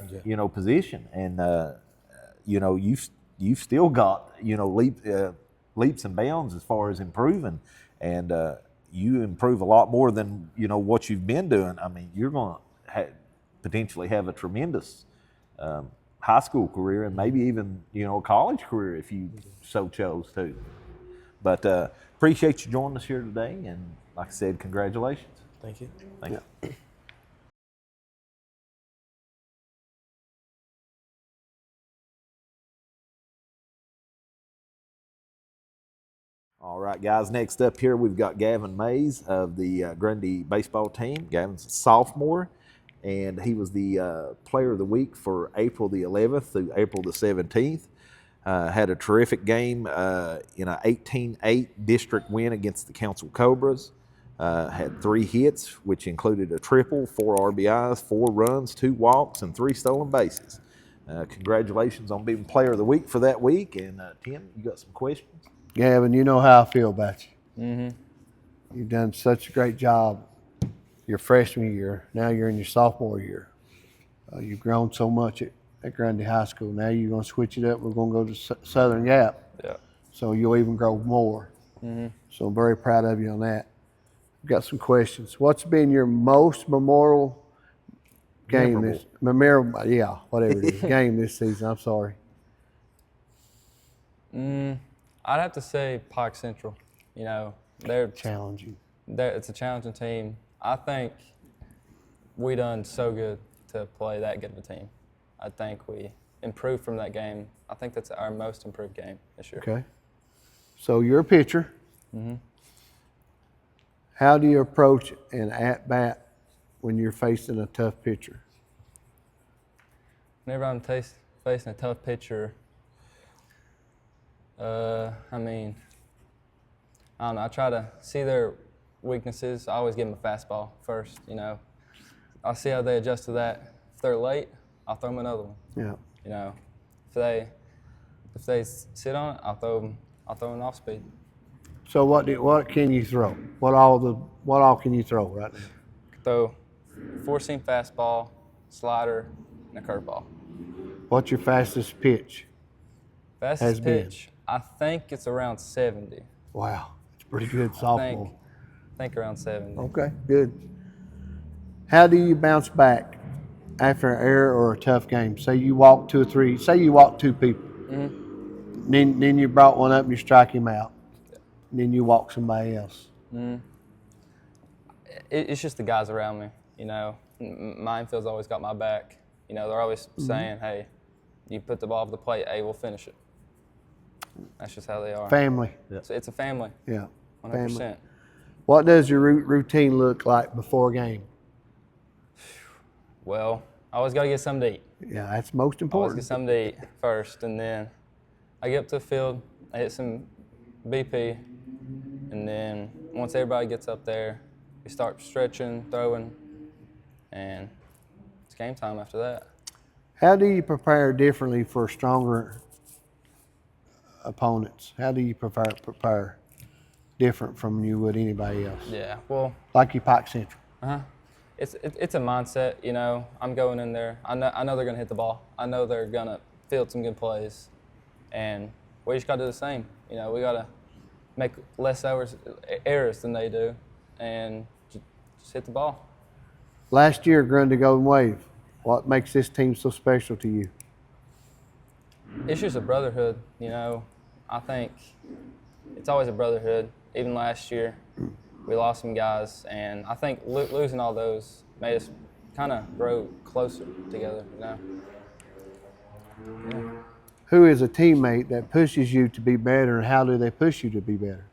position, and you've still got leaps and bounds as far as improving, and you improve a lot more than what you've been doing. I mean, you're going to potentially have a tremendous high school career and maybe even a college career if you so chose to. But appreciate you joining us here today, and like I said, congratulations. Thank you. Thank you. All right, guys, next up here we've got Gavin Mays of the Grundy baseball team. Gavin's a sophomore, and he was the Player of the Week for April the 11th through April the 17th. Had a terrific game in an 18-8 district win against the Council Cobras. Had 3 hits, which included a triple, 4 RBIs, 4 runs, 2 walks, and 3 stolen bases. Congratulations on being Player of the Week for that week. And Tim, you got some questions? Gavin, you know how I feel about you. Mm-hmm. You've done such a great job your freshman year. Now you're in your sophomore year. You've grown so much at Grundy High School. Now you're going to switch it up. We're going to go to Southern Gap. Yeah. So you'll even grow more. Mm-hmm. So I'm very proud of you on that. I've got some questions. What's been your most memorable game whatever it is, game this season? I'm sorry. I'd have to say Pike Central. You know, they're Challenging. it's a challenging team. I think we done so good to play that good of a team. I think we improved from that game. I think that's our most improved game this year. Okay. So you're a pitcher. Mm-hmm. How do you approach an at-bat when you're facing a tough pitcher? Whenever I'm facing a tough pitcher, I don't know, I try to see their weaknesses. I always give them a fastball first, you know. I'll see how they adjust to that. If they're late, I'll throw them another one. Yeah. You know, if they sit on it, I'll throw an off speed. So what can you throw? What all can you throw right now? Throw 4-seam fastball, slider, and a curveball. What's your fastest pitch? Fastest pitch, I think it's around 70. Wow, it's pretty good softball. I think around 70. Okay, good. How do you bounce back after an error or a tough game? Say you walk 2 or 3. Say you walk 2 people. Mm-hmm. Then you brought one up and you strike him out. And then you walk somebody else. Mm-hmm. It's just the guys around me, you know. My infield's always got my back. You know, they're always saying, hey, you put the ball off the plate, hey, we'll finish it. That's just how they are. Family. So it's a family. Yeah. 100%. Family. What does your routine look like before a game? Well, I always got to get something to eat. Yeah, that's most I always important. get something to eat first, and then I get up to the field, I hit some BP, and then once everybody gets up there, we start stretching, throwing, and it's game time after that. How do you prepare differently for stronger opponents? How do you prepare different from you would anybody else? Yeah, well, Like you Pike Central. it's a mindset, you know. I'm going in there. I know they're gonna hit the ball. I know they're gonna field some good plays, and we just gotta do the same. You know, we gotta make less errors than they do, and just hit the ball. Last year, Grundy Golden Wave. What makes this team so special to you? It's just a brotherhood, you know. I think it's always a brotherhood. Even last year, we lost some guys, and I think losing all those made us kind of grow closer together, you know. Yeah. Who is a teammate that pushes you to be better, and how do they push you to be better?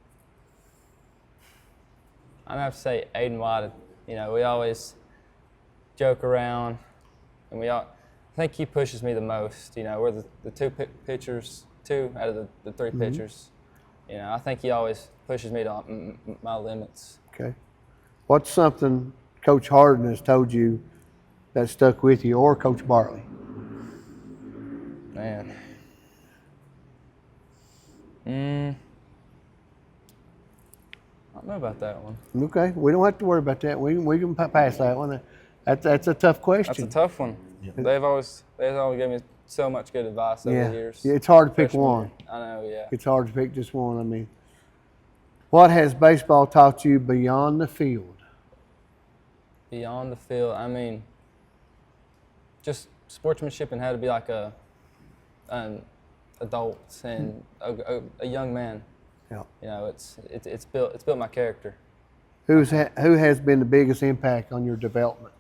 I'm gonna have to say Aiden White. You know, we always joke around, and I think he pushes me the most. You know, we're the two pitchers, 2 out of the 3 pitchers. You know, I think he always pushes me to my limits. Okay. What's something Coach Harden has told you that stuck with you, or Coach Bartley? Man. I don't know about that one. Okay, we don't have to worry about that. We can pass that one. That's a tough question. That's a tough one. Yeah. They've always given me so much good advice over the years. Yeah, it's hard to pick Freshman one. year. I know, yeah. It's hard to pick just one. I mean, what has baseball taught you beyond the field? Beyond the field, I mean, just sportsmanship and how to be like an adult and a young man. Yeah. You know, it's built my character. Who has been the biggest impact on your development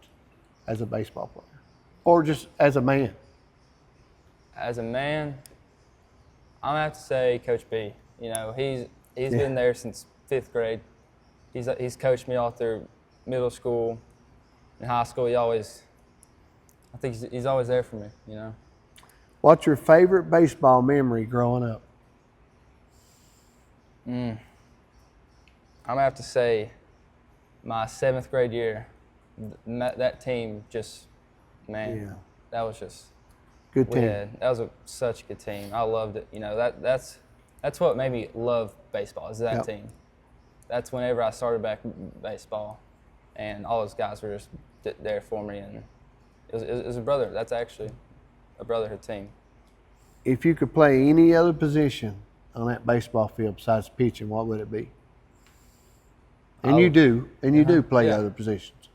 as a baseball player, or just as a man? As a man, I'm gonna have to say Coach B. You know, he's been there since 5th grade. He's coached me all through middle school and high school. He always I think he's always there for me, you know. What's your favorite baseball memory growing up? I'm gonna have to say my 7th grade year. That team just, man, Yeah. that was just Good team. that was such a good team. I loved it. You know, that's what made me love baseball. Is that Yep. team? That's whenever I started back baseball, and all those guys were just there for me, and it was a brother. That's actually a brotherhood team. If you could play any other position on that baseball field besides pitching, what would it be? And you do play Yeah. other positions.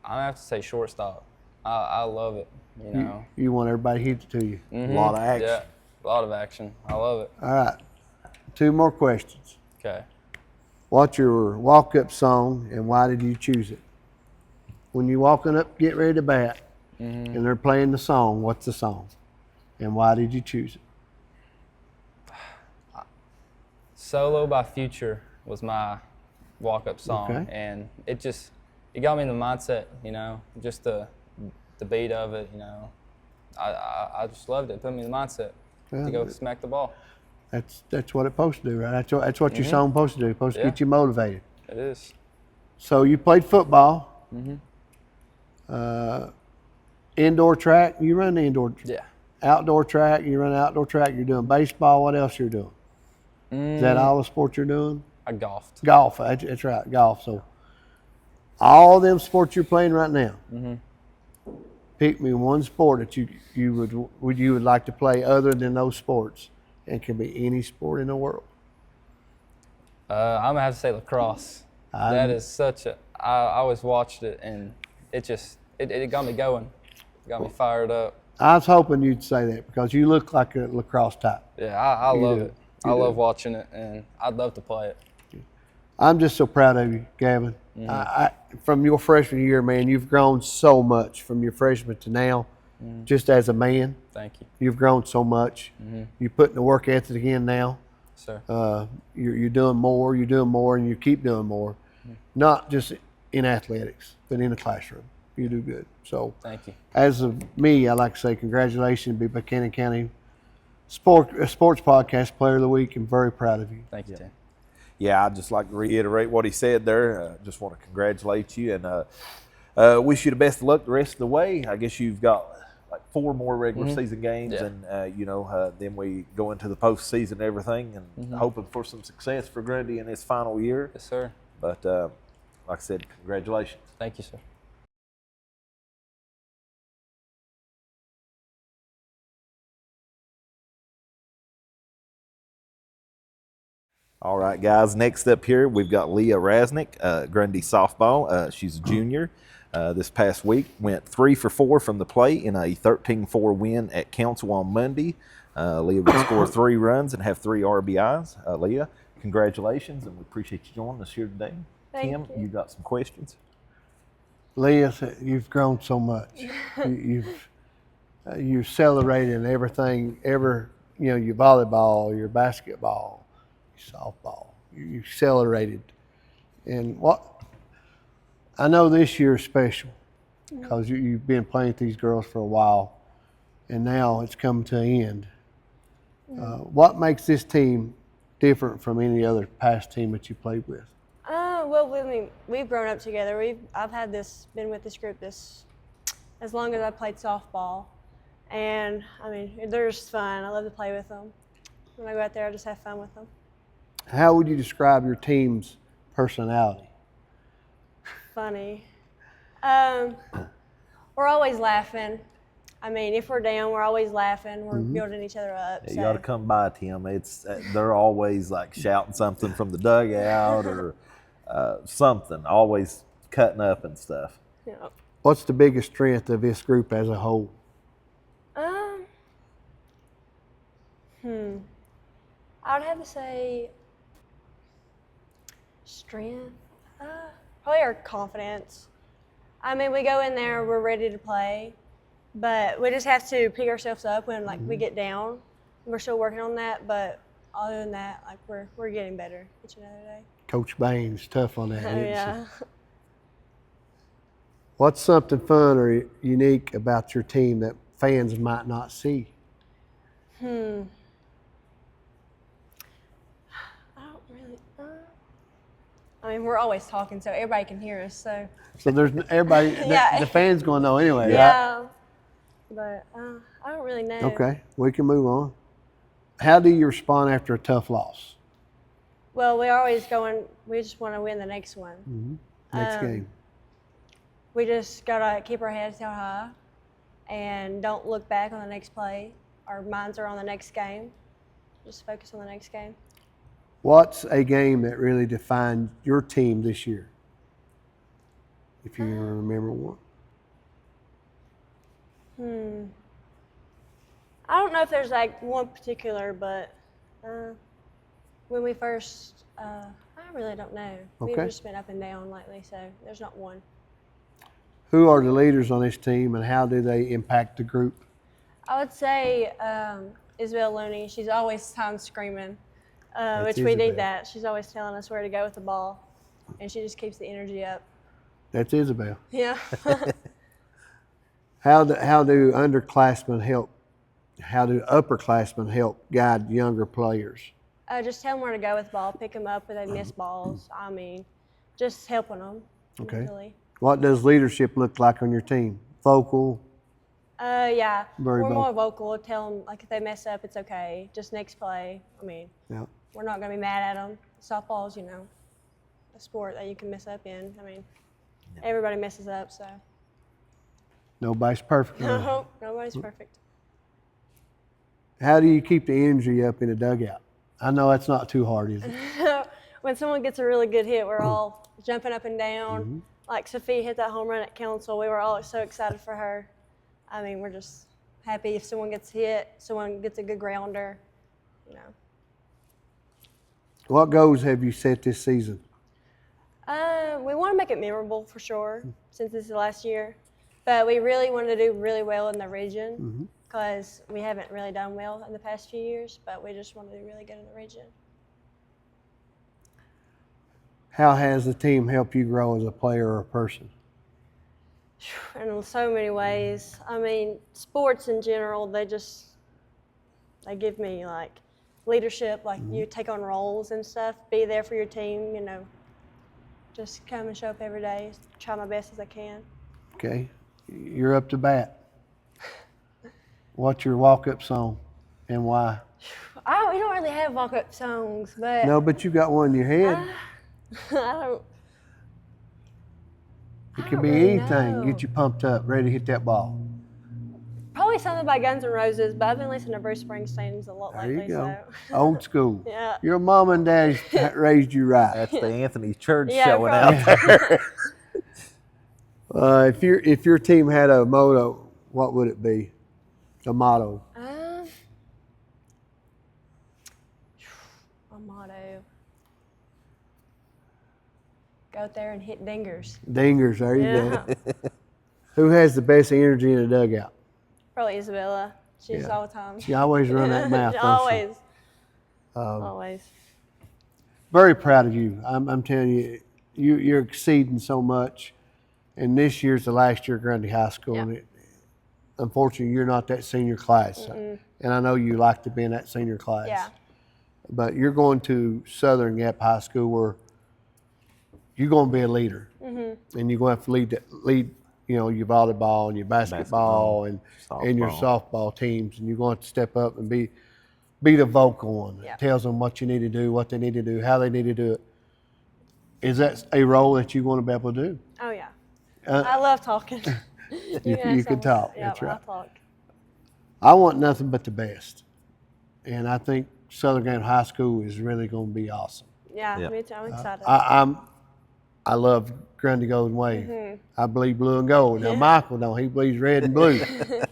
I'm gonna have to say shortstop. I love it. You know, You want everybody hit it to you. A lot of action. yeah, a lot of action. I love it. All right. 2 more questions. Okay. What's your walk-up song and why did you choose it? When you're walking up, get ready to bat, and they're playing the song, what's the song? And why did you choose it? Solo by Future was my walk-up song, Okay. and it got me in the mindset, you know, just the beat of it, you know. I just loved it. It put me in the mindset to go smack the ball. That's what it's supposed to do, right? That's what your song's supposed to do. It's supposed to get you motivated. It is. So you played football. Indoor track, you run the indoor. Yeah. Outdoor track, you run outdoor track. You're doing baseball. What else you're doing? Is that all the sports you're doing? I golfed. Golf. That's right, golf. So all them sports you're playing right now. Pick me one sport that you would like to play other than those sports, and it can be any sport in the world. I'm gonna have to say lacrosse. That is such a. I always watched it, and it got me going. It got me fired up. I was hoping you'd say that because you look like a lacrosse type. Yeah, I love do. it. I love watching it, and I'd love to play it. I'm just so proud of you, Gavin. From your freshman year, man, you've grown so much from your freshman to now, just as a man. Thank you. You've grown so much. You're putting the work ethic in now. Sir. You're doing more, and you keep doing more. Not just in athletics, but in the classroom. You do good. So, Thank you. as of me, I like to say congratulations, be Buchanan County Sports Podcast Player of the Week. I'm very proud of you. Thank you, Tim. Yeah, I'd just like to reiterate what he said there. Just want to congratulate you and wish you the best of luck the rest of the way. I guess you've got like 4 more regular season games, Yeah. and then we go into the postseason and everything, and hoping for some success for Grundy in his final year. Yes, sir. But like I said, congratulations. Thank you, sir. All right, guys. Next up here, we've got Leah Rasnake, Grundy softball. She's a junior. This past week, went 3 for 4 from the plate in a 13-4 win at Council on Monday. Leah would score 3 runs and have 3 RBIs. Leah, congratulations, and we appreciate you joining us here today. Thank Tim, you. you got some questions? Leah, you've grown so much. You've celebrated everything, your volleyball, your basketball, your softball. You celebrated. And I know this year is special because you've been playing with these girls for a while, and now it's come to an end. What makes this team different from any other past team that you played with? Well, I mean, we've grown up together. I've been with this group as long as I played softball, and I mean, they're just fun. I love to play with them. When I go out there, I just have fun with them. How would you describe your team's personality? Funny. We're always laughing. I mean, if we're down, we're always laughing. We're building each other up. You got to come by, Tim. It's they're always like shouting something from the dugout or something, always cutting up and stuff. Yeah. What's the biggest strength of this group as a whole? I would have to say strength. Probably our confidence. I mean, we go in there, we're ready to play, but we just have to pick ourselves up when we get down. We're still working on that, but other than that, we're getting better each and every day. Coach Bain's tough on that, isn't Yeah. What's something fun or unique about your team that fans might not see? I don't really. I mean, we're always talking, so everybody can hear us. So. So there's everybody, Yeah. the fans going to know anyway, right? Yeah. But I don't really know. Okay, we can move on. How do you respond after a tough loss? Well, we're always going. We just want to win the next one. Next game. We just gotta keep our heads held high, and don't look back on the next play. Our minds are on the next game. Just focus on the next game. What's a game that really defined your team this year? If you remember one. I don't know if there's like one particular, but when we first, I really don't know. We've Okay. just been up and down lately, so there's not one. Who are the leaders on this team and how do they impact the group? I would say Isabel Looney. She's always time screaming, which we Isabel. need that. She's always telling us where to go with the ball, and she just keeps the energy up. That's Isabel. Yeah. How do underclassmen help? How do upperclassmen help guide younger players? Just tell them where to go with the ball, pick them up when they miss balls. I mean, just helping them. Okay. Mentally. What does leadership look like on your team? Vocal? Yeah. Very We're more vocal. vocal. Tell them, like, if they mess up, it's okay. Just next play. I mean, Yeah. we're not going to be mad at them. Softball's, you know, a sport that you can mess up in. I mean, everybody messes up, so. Nobody's perfect. No, nobody's perfect. How do you keep the energy up in the dugout? I know that's not too hard, is it? When someone gets a really good hit, we're all jumping up and down. Like Sophie hit that home run at Council. We were all so excited for her. I mean, we're just happy if someone gets hit, someone gets a good grounder, you know. What goals have you set this season? We want to make it memorable for sure, since this is the last year. But we really want to do really well in the region because we haven't really done well in the past few years, but we just want to do really good in the region. How has the team helped you grow as a player or a person? In so many ways. I mean, sports in general, they give me like leadership, like you take on roles and stuff, be there for your team, you know, just come and show up every day, try my best as I can. Okay, you're up to bat. What's your walk-up song and why? We don't really have walk-up songs, but No, but you got one in your head. I don't. It I could don't be really anything. know. Get you pumped up, ready to hit that ball. Probably something by Guns N' Roses, but I've been listening to Bruce Springsteen's a lot There lately. you go. So. Old school. Yeah. Your mom and dad raised you right. That's the Anthony Church Yeah, showing probably. out there. If your team had a motto, what would it be? A motto. A motto. Go out there and hit dingers. Dingers, there you Yeah. go. Who has the best energy in the dugout? Probably Isabella. She's Yeah. all the time. She always run that mouth, don't she? Always. Um, Always. Very proud of you. I'm telling you, you're exceeding so much. And this year's the last year at Grundy High School. Yeah. And unfortunately, you're not that senior class. And I know you like to be in that senior class. Yeah. But you're going to Southern Gap High School where you're going to be a leader. And you're going to have to lead you know, your volleyball and your basketball and your softball teams. And you're going to have to step up and be the vocal one that tells them what you need to do, what they need to do, how they need to do it. Is that a role that you want to be able to do? Oh, yeah. I love talking. You can talk. Yeah, That's right. I talk. I want nothing but the best. And I think Southern Gap High School is really going to be awesome. Yeah, me too. I'm excited. I love Grundy Golden Wave. I believe blue and gold. Now Michael don't. He believes red and blue.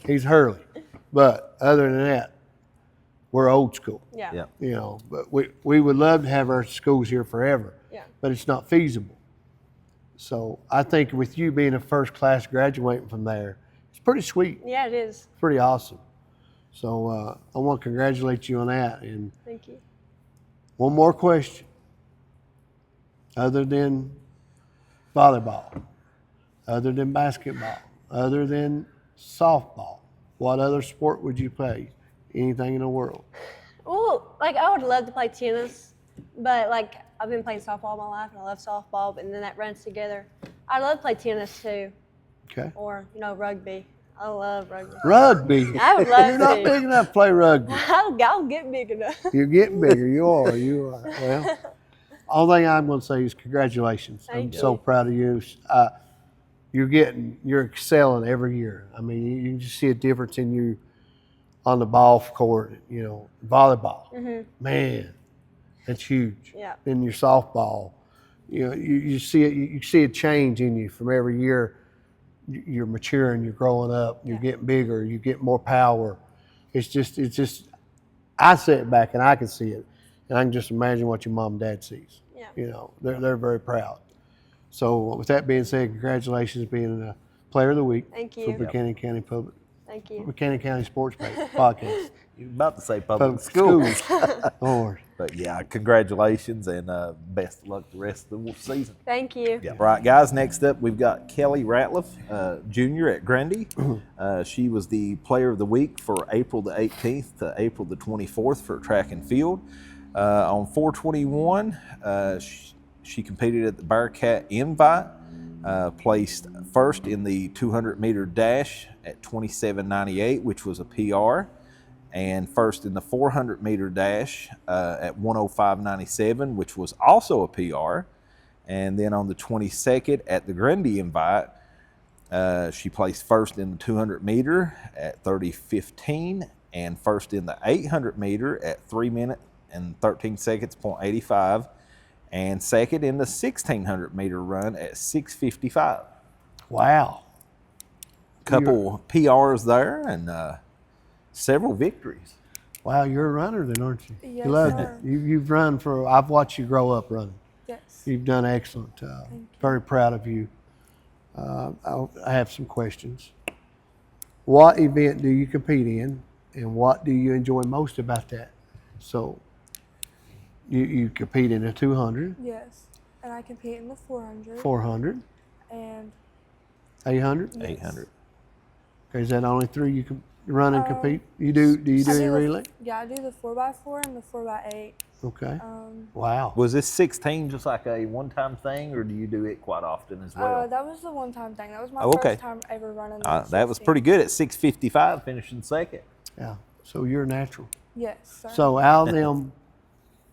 He's Hurley. But other than that, we're old school. Yeah. You know, but we would love to have our schools here forever. Yeah. But it's not feasible. So I think with you being a first class graduating from there, it's pretty sweet. Yeah, it is. Pretty awesome. So I want to congratulate you on that. And Thank you. one more question. Other than volleyball, other than basketball, other than softball, what other sport would you play? Anything in the world? Well, like I would love to play tennis, but like I've been playing softball all my life, and I love softball, and then that runs together. I love to play tennis too, Okay. or rugby. I love rugby. Rugby. I would love You're not to. big enough to play rugby. I'll get big enough. You're getting bigger. You are. You are. Well, all thing I'm going to say is congratulations. I'm Thank so you. proud of you. You're excelling every year. I mean, you just see a difference in you on the ball court. Volleyball. Man, that's huge. Yeah. In your softball, you see it. You see a change in you from every year. You're maturing. You're growing up. You're getting bigger. You get more power. It's just. I sit back and I can see it, and I can just imagine what your mom and dad sees. Yeah. They're very proud. So with that being said, congratulations being a Player of the Week Thank for you. Buchanan County Thank you. Sports Podcast. You're about to say public Schools. schools. Lord. But yeah, congratulations and best of luck the rest of the season. Thank you. Yeah. Right, guys, next up we've got Kelly Ratliff, Jr. at Grundy. She was the Player of the Week for April the 18th to April the 24th for track and field. On 421, she competed at the Bearcat Invite, placed first in the 200-meter dash at 27.98, which was a PR, and first in the 400-meter dash at 105.97, which was also a PR. And then on the 22nd at the Grundy Invite, she placed first in the 200-meter at 30.15 and first in the 800-meter at 3 minutes and 13 seconds, .85, and second in the 1,600-meter run at 6:55. Wow. Couple PRs there and several victories. Wow, you're a runner then, aren't you? Yes, you love sir. it. You've run I've watched you grow up running. Yes. You've done excellent. Very proud of you. I have some questions. What event do you compete in, and what do you enjoy most about that? So, you compete in a 200, Yes. And I compete in the 400. 400, And 800. yes. 800. Okay, is that only three you can run and compete? Do you do any relay? Yeah, I do the 4x4 and the 4x8. Okay. Um, Wow. Was this 16 just like a one-time thing, or do you do it quite often as well? that was the one-time thing. That was my Oh, okay. first time ever running. That was pretty good at 6:55, finishing second. Yeah. So you're natural. Yes, sir. So out of them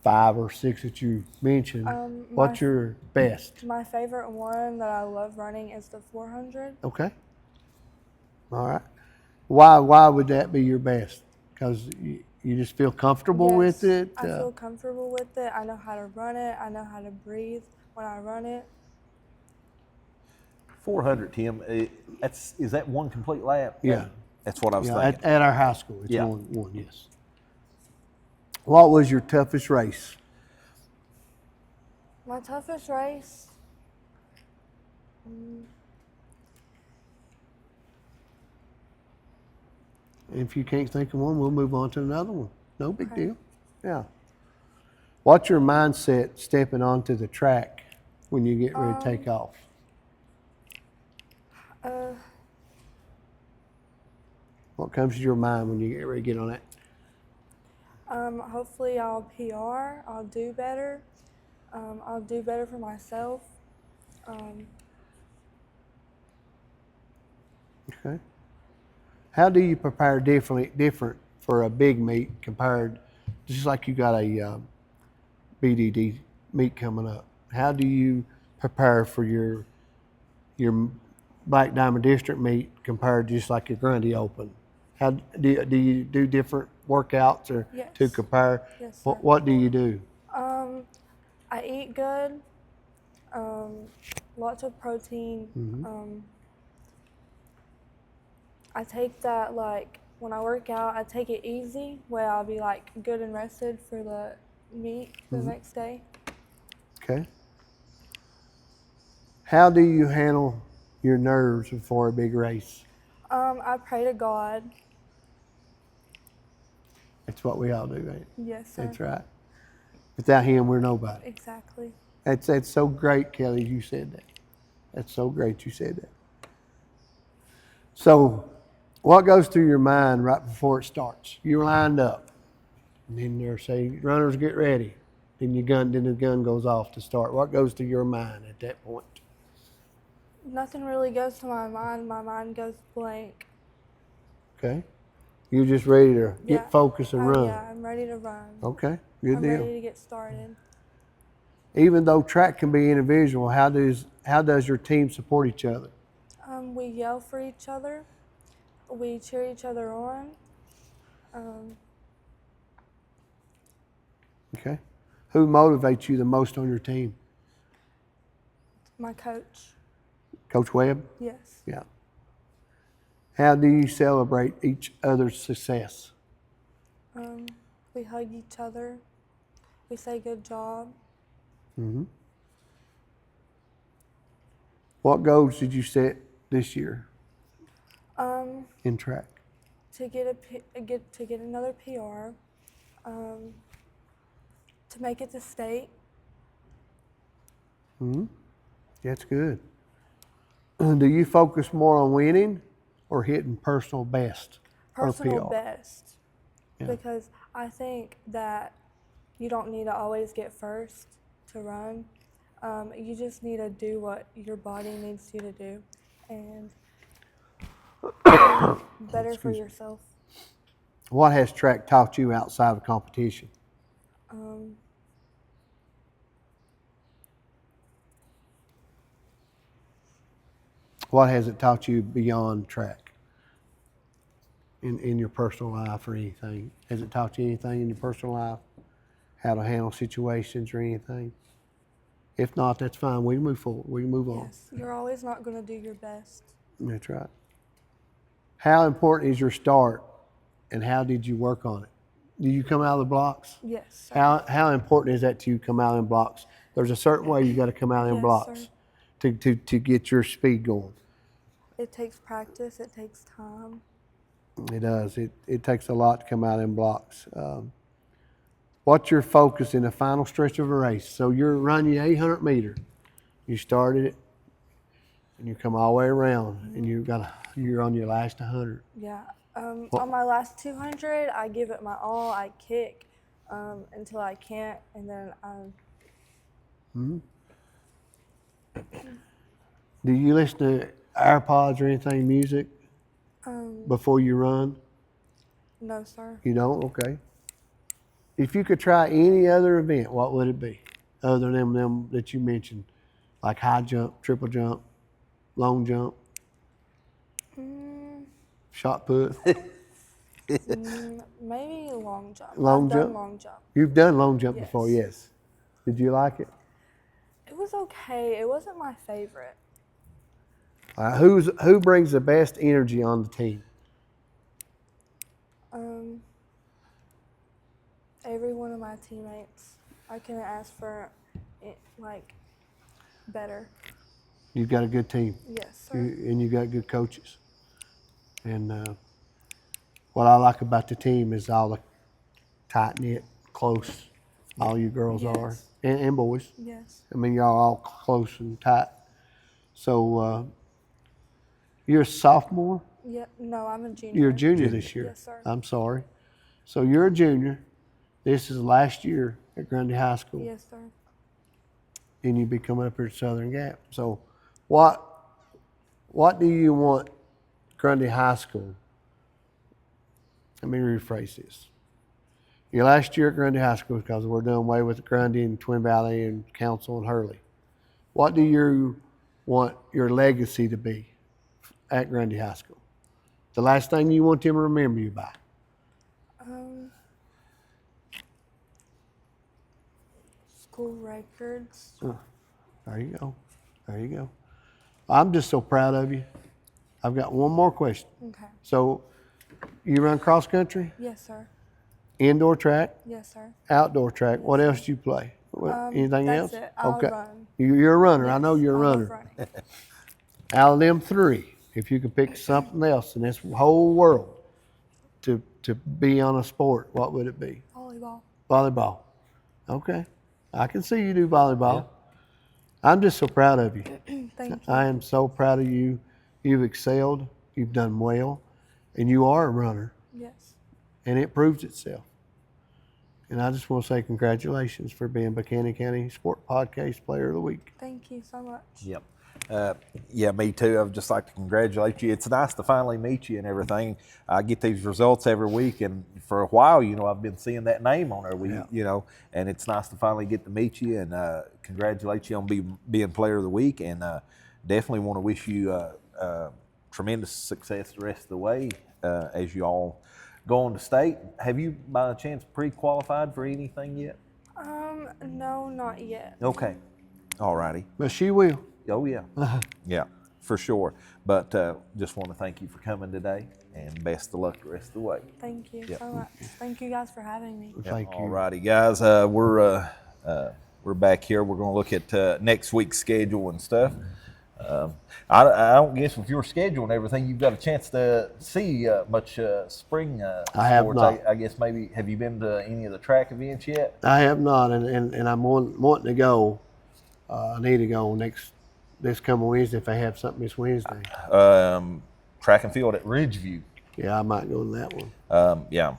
5 or 6 that you mentioned, what's my- your best? My favorite one that I love running is the 400. Okay. All right. Why would that be your best? Because you just feel comfortable with Yes, it? I feel comfortable with it. I know how to run it. I know how to breathe when I run it. 400, Tim. Is that one complete lap? Yeah. That's what I was Yeah, thinking. at our high school, it's Yeah. one, yes. What was your toughest race? My toughest race. If you can't think of one, we'll move on to another one. No big deal. Yeah. What's your mindset stepping onto the track when you get ready to take off? What comes to your mind when you get ready to get on that? Hopefully I'll PR. I'll do better. I'll do better for myself. Okay. How do you prepare different for a big meet compared, just like you got a BDD meet coming up? How do you prepare for your Black Diamond District meet compared to just like your Grundy Open? How do you do different workouts or Yes. to compare? Yes, sir. What do you do? I eat good. Lots of protein. I take that, like, when I work out, I take it easy, where I'll be, like, good and rested for the meet the next day. Okay. How do you handle your nerves before a big race? I pray to God. That's what we all do, right? Yes, sir. That's right. Without him, we're nobody. Exactly. That's so great, Kelly, you said that. That's so great you said that. So, what goes through your mind right before it starts? You're lined up, and then they're saying, "Runners, get ready." Then the gun goes off to start. What goes through your mind at that point? Nothing really goes to my mind. My mind goes blank. Okay, you're just ready to Yeah. get focused and run. Yeah, I'm ready to run. Okay, good I'm deal. ready to get started. Even though track can be individual, how does your team support each other? We yell for each other. We cheer each other on. Okay, who motivates you the most on your team? My coach. Coach Webb? Yes. Yeah. How do you celebrate each other's success? We hug each other. We say good job. Mm-hmm. What goals did you set this year in track? To get another PR. To make it to state. Mm-hmm. That's good. Do you focus more on winning or hitting personal best? Personal PR? best. Yeah. Because I think that you don't need to always get first to run. You just need to do what your body needs you to do and better for yourself. What has track taught you outside of competition? What has it taught you beyond track? In your personal life or anything? Has it taught you anything in your personal life? How to handle situations or anything? If not, that's fine. We can move forward. We can move on. Yes, you're always not going to do your best. That's right. How important is your start and how did you work on it? Do you come out of the blocks? Yes, sir. How important is that to you come out in blocks? There's a certain way you got to come out in Yes, blocks sir. to get your speed going. It takes practice. It takes time. It does. It takes a lot to come out in blocks. What's your focus in the final stretch of a race? So you're running 800 meter. You started it, and you come all the way around, and you're on your last 100. Yeah. On my last 200, I give it my all. I kick until I can't, and then Do you listen to AirPods or anything, music, before you run? no, sir. You don't? Okay. If you could try any other event, what would it be? Other than them that you mentioned, like high jump, triple jump, long jump, shot put. Maybe long jump. Long I've jump? done long jump. You've done long jump Yes. before, yes. Did you like it? It was okay. It wasn't my favorite. Who brings the best energy on the team? Every one of my teammates. I couldn't ask for better. You've got a good team. Yes, sir. And you've got good coaches. And what I like about the team is all the tight-knit, close, all you girls are, Yes. and boys. Yes. I mean, y'all all close and tight. So you're a sophomore? Yeah. No, I'm a junior. You're a junior this year. Yes, sir. I'm sorry. So you're a junior. This is last year at Grundy High School. Yes, sir. And you'll be coming up here at Southern Gap. So what do you want Grundy High School? Let me rephrase this. Your last year at Grundy High School, because we're doing away with Grundy and Twin Valley and Council and Hurley. What do you want your legacy to be at Grundy High School? The last thing you want them to remember you by? School records. There you go. There you go. I'm just so proud of you. I've got one more question. Okay. So you run cross country, Yes, sir. indoor track, Yes, sir. outdoor track. What else do you play? Anything that's else? it. I'll Okay. run. You're a runner. I know Yes, you're a I love runner. running. Out of them three, if you could pick something else in this whole world to be on a sport, what would it be? Volleyball. Volleyball. Okay. I can see you do volleyball. I'm just so proud of you. Thank you. I am so proud of you. You've excelled. You've done well, and you are a runner, Yes. and it proves itself. And I just want to say congratulations for being Buchanan County Sport Podcast Player of the Week. Thank you so much. Yep. Yeah, me too. I would just like to congratulate you. It's nice to finally meet you and everything. I get these results every week, and for a while, I've been seeing that name on there. And it's nice to finally get to meet you and congratulate you on being Player of the Week. And definitely want to wish you tremendous success the rest of the way as you all go on to state. Have you, by chance, pre-qualified for anything yet? No, not yet. Okay. All righty. But she will. Oh, yeah. Yeah, for sure. But just want to thank you for coming today, and best of luck the rest of the way. Thank you Yep. so much. Thank you guys for having me. Thank you. All righty, guys. We're back here. We're going to look at next week's schedule and stuff. I don't guess with your schedule and everything, you've got a chance to see much spring I have sports. not. I guess maybe, have you been to any of the track events yet? I have not, and I'm wanting to go. I need to go this coming Wednesday if they have something this Wednesday. Track and field at Ridgeview. Yeah, I might go to that one. Yeah.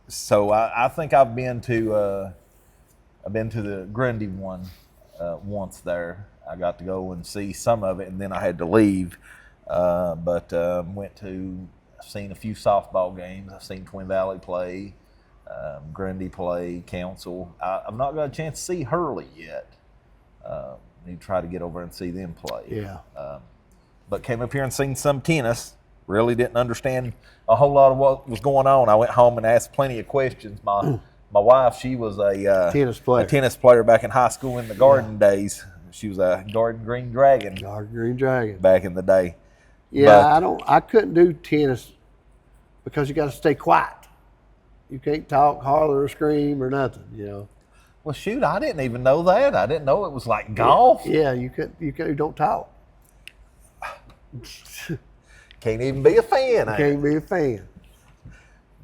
So I think I've been to the Grundy one once there. I got to go and see some of it, and then I had to leave. But I've seen a few softball games. I've seen Twin Valley play, Grundy play, Council. I've not got a chance to see Hurley yet. Need to try to get over and see them play. Yeah. But came up here and seen some tennis. Really didn't understand a whole lot of what was going on. I went home and asked plenty of questions. My wife, she was a tennis player back in high school in the Garden days. She was a Garden Green Dragon. Garden Green Dragon. Back in the day. Yeah, I couldn't do tennis because you got to stay quiet. You can't talk, holler, or scream, or nothing. Well, shoot, I didn't even know that. I didn't know it was like golf. Yeah, you don't talk. Can't even be a fan. Can't be a fan.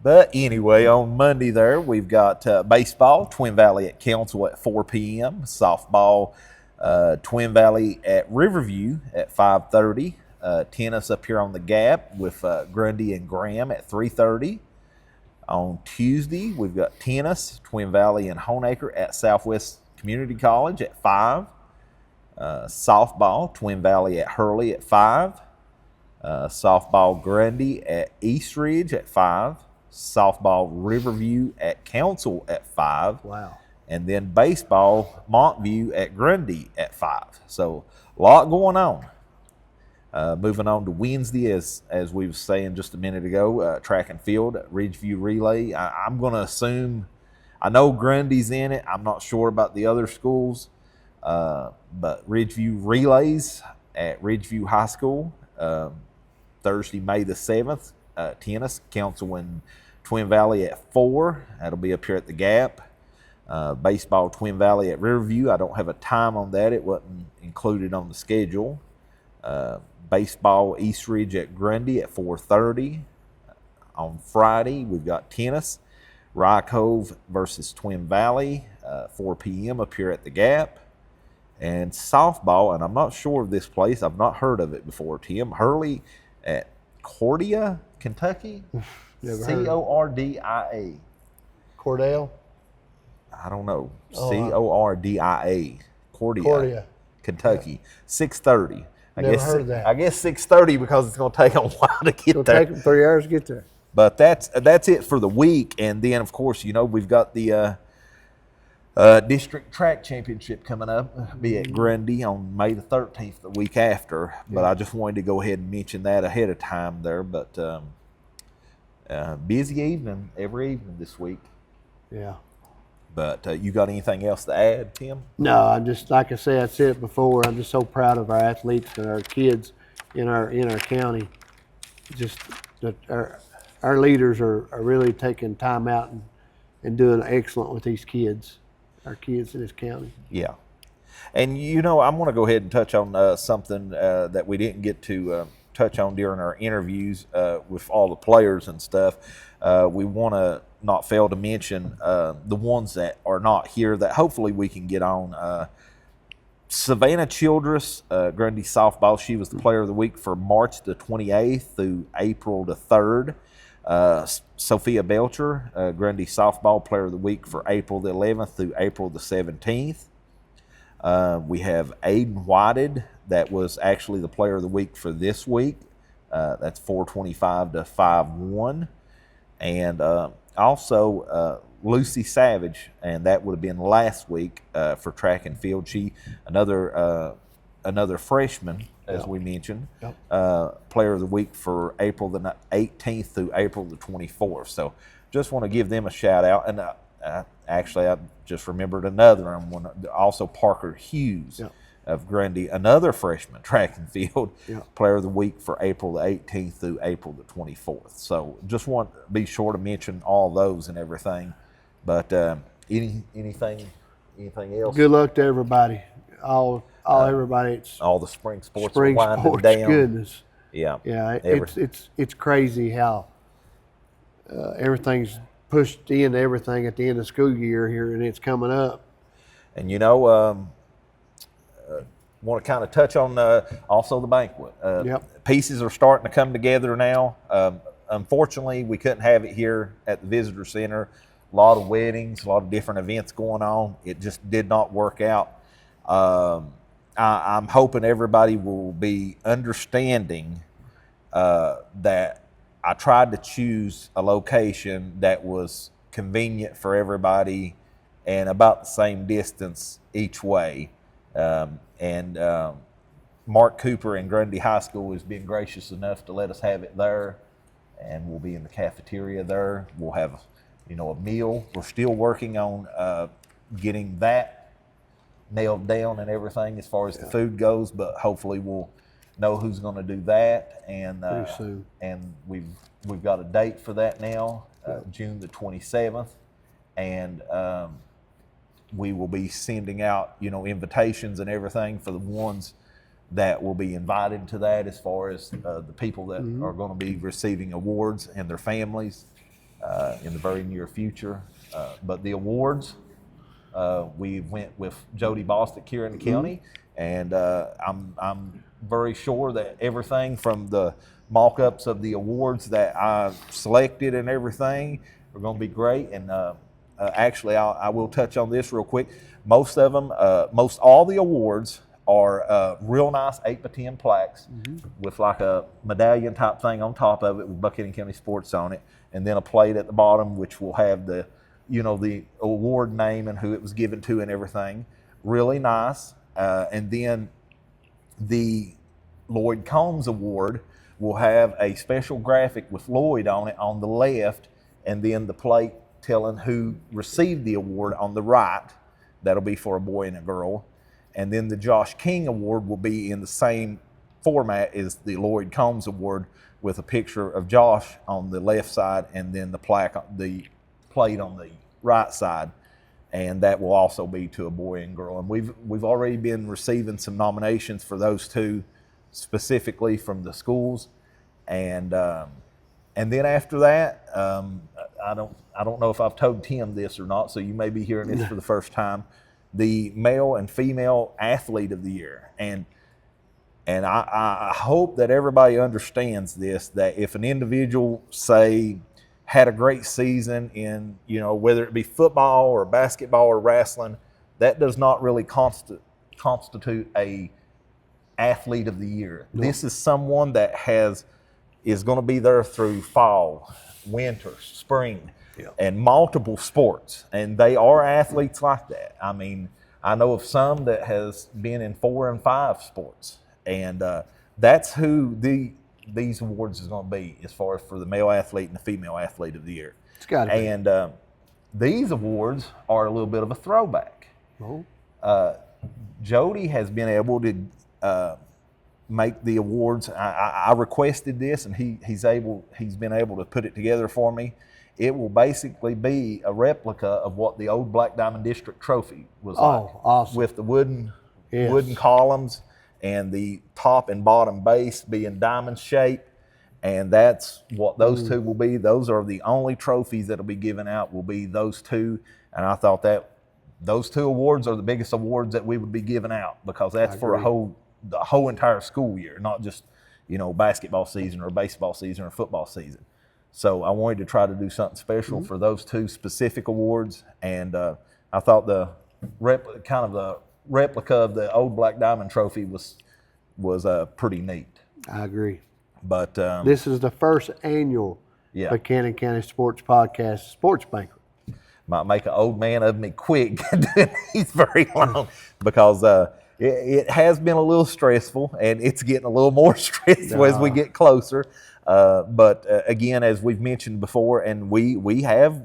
But anyway, on Monday there, we've got baseball, Twin Valley at Council at 4 p.m. Softball, Twin Valley at Riverview at 5:30. Tennis up here on the Gap with Grundy and Graham at 3:30. On Tuesday, we've got tennis, Twin Valley and Honaker at Southwest Community College at 5. Softball, Twin Valley at Hurley at 5. Softball, Grundy at East Ridge at 5. Softball, Riverview at Council at 5. Wow. And then baseball, Montview at Grundy at 5. So a lot going on. Moving on to Wednesday, as we were saying just a minute ago, track and field, Ridgeview Relay. I'm going to assume, I know Grundy's in it. I'm not sure about the other schools, but Ridgeview Relays at Ridgeview High School, Thursday, May the 7th. Tennis, Council and Twin Valley at 4. That'll be up here at the Gap. Baseball, Twin Valley at Riverview. I don't have a time on that. It wasn't included on the schedule. Baseball, East Ridge at Grundy at 4:30. On Friday, we've got tennis, Rye Cove versus Twin Valley, 4 p.m. up here at the Gap. And softball, and I'm not sure of this place. I've not heard of it before, Tim. Hurley at Cordia, Kentucky. Cordia. Cordell? I don't know. Cordia. Cordia. Kentucky. 6:30. Never heard of that. I guess 6:30 because it's going to take a while to get It'll there. take them 3 hours to get there. But that's it for the week. And then, of course, we've got the district track championship coming up. Be at Grundy on May the 13th, the week after. But I just wanted to go ahead and mention that ahead of time there. But busy evening every evening this week. Yeah. But you got anything else to add, Tim? No, I'm just, like I said, I said it before, I'm just so proud of our athletes and our kids in our county. Just that our leaders are really taking time out and doing excellent with these kids, our kids in this county. Yeah. And, I'm going to go ahead and touch on something that we didn't get to touch on during our interviews with all the players and stuff. We want to not fail to mention the ones that are not here that hopefully we can get on. Savannah Childress, Grundy softball, she was the player of the week for March the 28th through April the 3rd. Sophia Belcher, Grundy softball player of the week for April the 11th through April the 17th. We have Aiden Whited, that was actually the player of the week for this week. That's 425 to 5-1. And also Lucy Savage, and that would have been last week for track and field. She, another freshman, as we mentioned, player of the week for April the 18th through April the 24th. So just want to give them a shout out. And actually, I just remembered another one, also Parker Hughes of Grundy, another freshman track and field player of the week for April the 18th through April the 24th. So just want to be sure to mention all those and everything. But anything else? Good luck to everybody. Everybody. It's all the spring sports spring are winding sports. down. Goodness. Yeah. It's crazy how everything's pushed into everything at the end of school year here, and it's coming up. And want to kind of touch on also the banquet. Pieces are starting to come together now. Unfortunately, we couldn't have it here at the visitor center. A lot of weddings, a lot of different events going on. It just did not work out. I'm hoping everybody will be understanding that I tried to choose a location that was convenient for everybody and about the same distance each way. Mark Cooper and Grundy High School has been gracious enough to let us have it there, and we'll be in the cafeteria there. We'll have, a meal. We're still working on getting that nailed down and everything as far as the food goes, but hopefully we'll know who's going to do that, and Pretty soon. And we've got a date for that now, June the 27th, and we will be sending out invitations and everything for the ones that will be invited to that, as far as the people that are going to be receiving awards and their families in the very near future. But the awards, we went with Jody Bostic here in the county, and I'm very sure that everything from the mock-ups of the awards that I selected and everything are going to be great. And actually, I will touch on this real quick. Most of them, most all the awards are real nice 8x10 plaques with like a medallion type thing on top of it with Buchanan County Sports on it, and then a plate at the bottom which will have the the award name and who it was given to and everything. Really nice. And then the Lloyd Combs Award will have a special graphic with Lloyd on it on the left, and then the plate telling who received the award on the right. That'll be for a boy and a girl. And then the Josh King Award will be in the same format as the Lloyd Combs Award, with a picture of Josh on the left side and then the plate on the right side. And that will also be to a boy and girl. And we've already been receiving some nominations for those two, specifically from the schools. And then after that, I don't know if I've told Tim this or not, so you may be hearing this for the first time. The male and female athlete of the year, and I hope that everybody understands this, that if an individual, say, had a great season in, whether it be football or basketball or wrestling, that does not really constitute a athlete of the year. No. This is someone that is going to be there through fall, winter, spring, and multiple sports, and they are athletes like that. I mean, I know of some that has been in 4 and 5 sports, and that's who these awards is going to be, as far as for the male athlete and the female athlete of the year. It's got to be. And these awards are a little bit of a throwback. Oh. Jody has been able to make the awards. I requested this, and he's been able to put it together for me. It will basically be a replica of what the old Black Diamond District trophy was like. Awesome. With the wooden columns and the top and bottom base being diamond shape. And that's what those two will be. Those are the only trophies that will be given out, will be those two. And I thought that those 2 awards are the biggest awards that we would be giving out, because that's for the whole entire school year, not just, basketball season or baseball season or football season. So I wanted to try to do something special for those 2 specific awards, and I thought the replica of the old Black Diamond Trophy was pretty neat. I agree. But this is the first annual Buchanan County Sports Podcast Sports Banquet. Might make an old man of me quick doing these very long, because it has been a little stressful, and it's getting a little more stressful as we get closer. But again, as we've mentioned before, and we have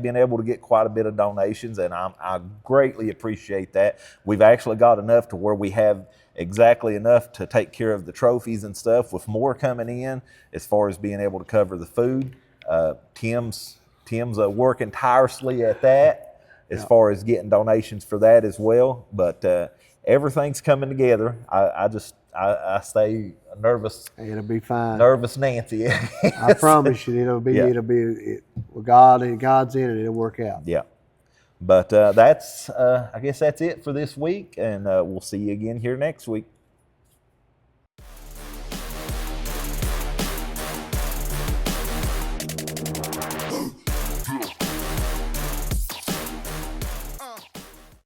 been able to get quite a bit of donations, and I greatly appreciate that. We've actually got enough to where we have exactly enough to take care of the trophies and stuff, with more coming in as far as being able to cover the food. Tim's working tirelessly at that as far as getting donations for that as well. But everything's coming together. I stay nervous. It'll be fine. Nervous Nancy. I promise you, it'll be with God, and God's in it. It'll work out. Yeah. But I guess that's it for this week, and we'll see you again here next week.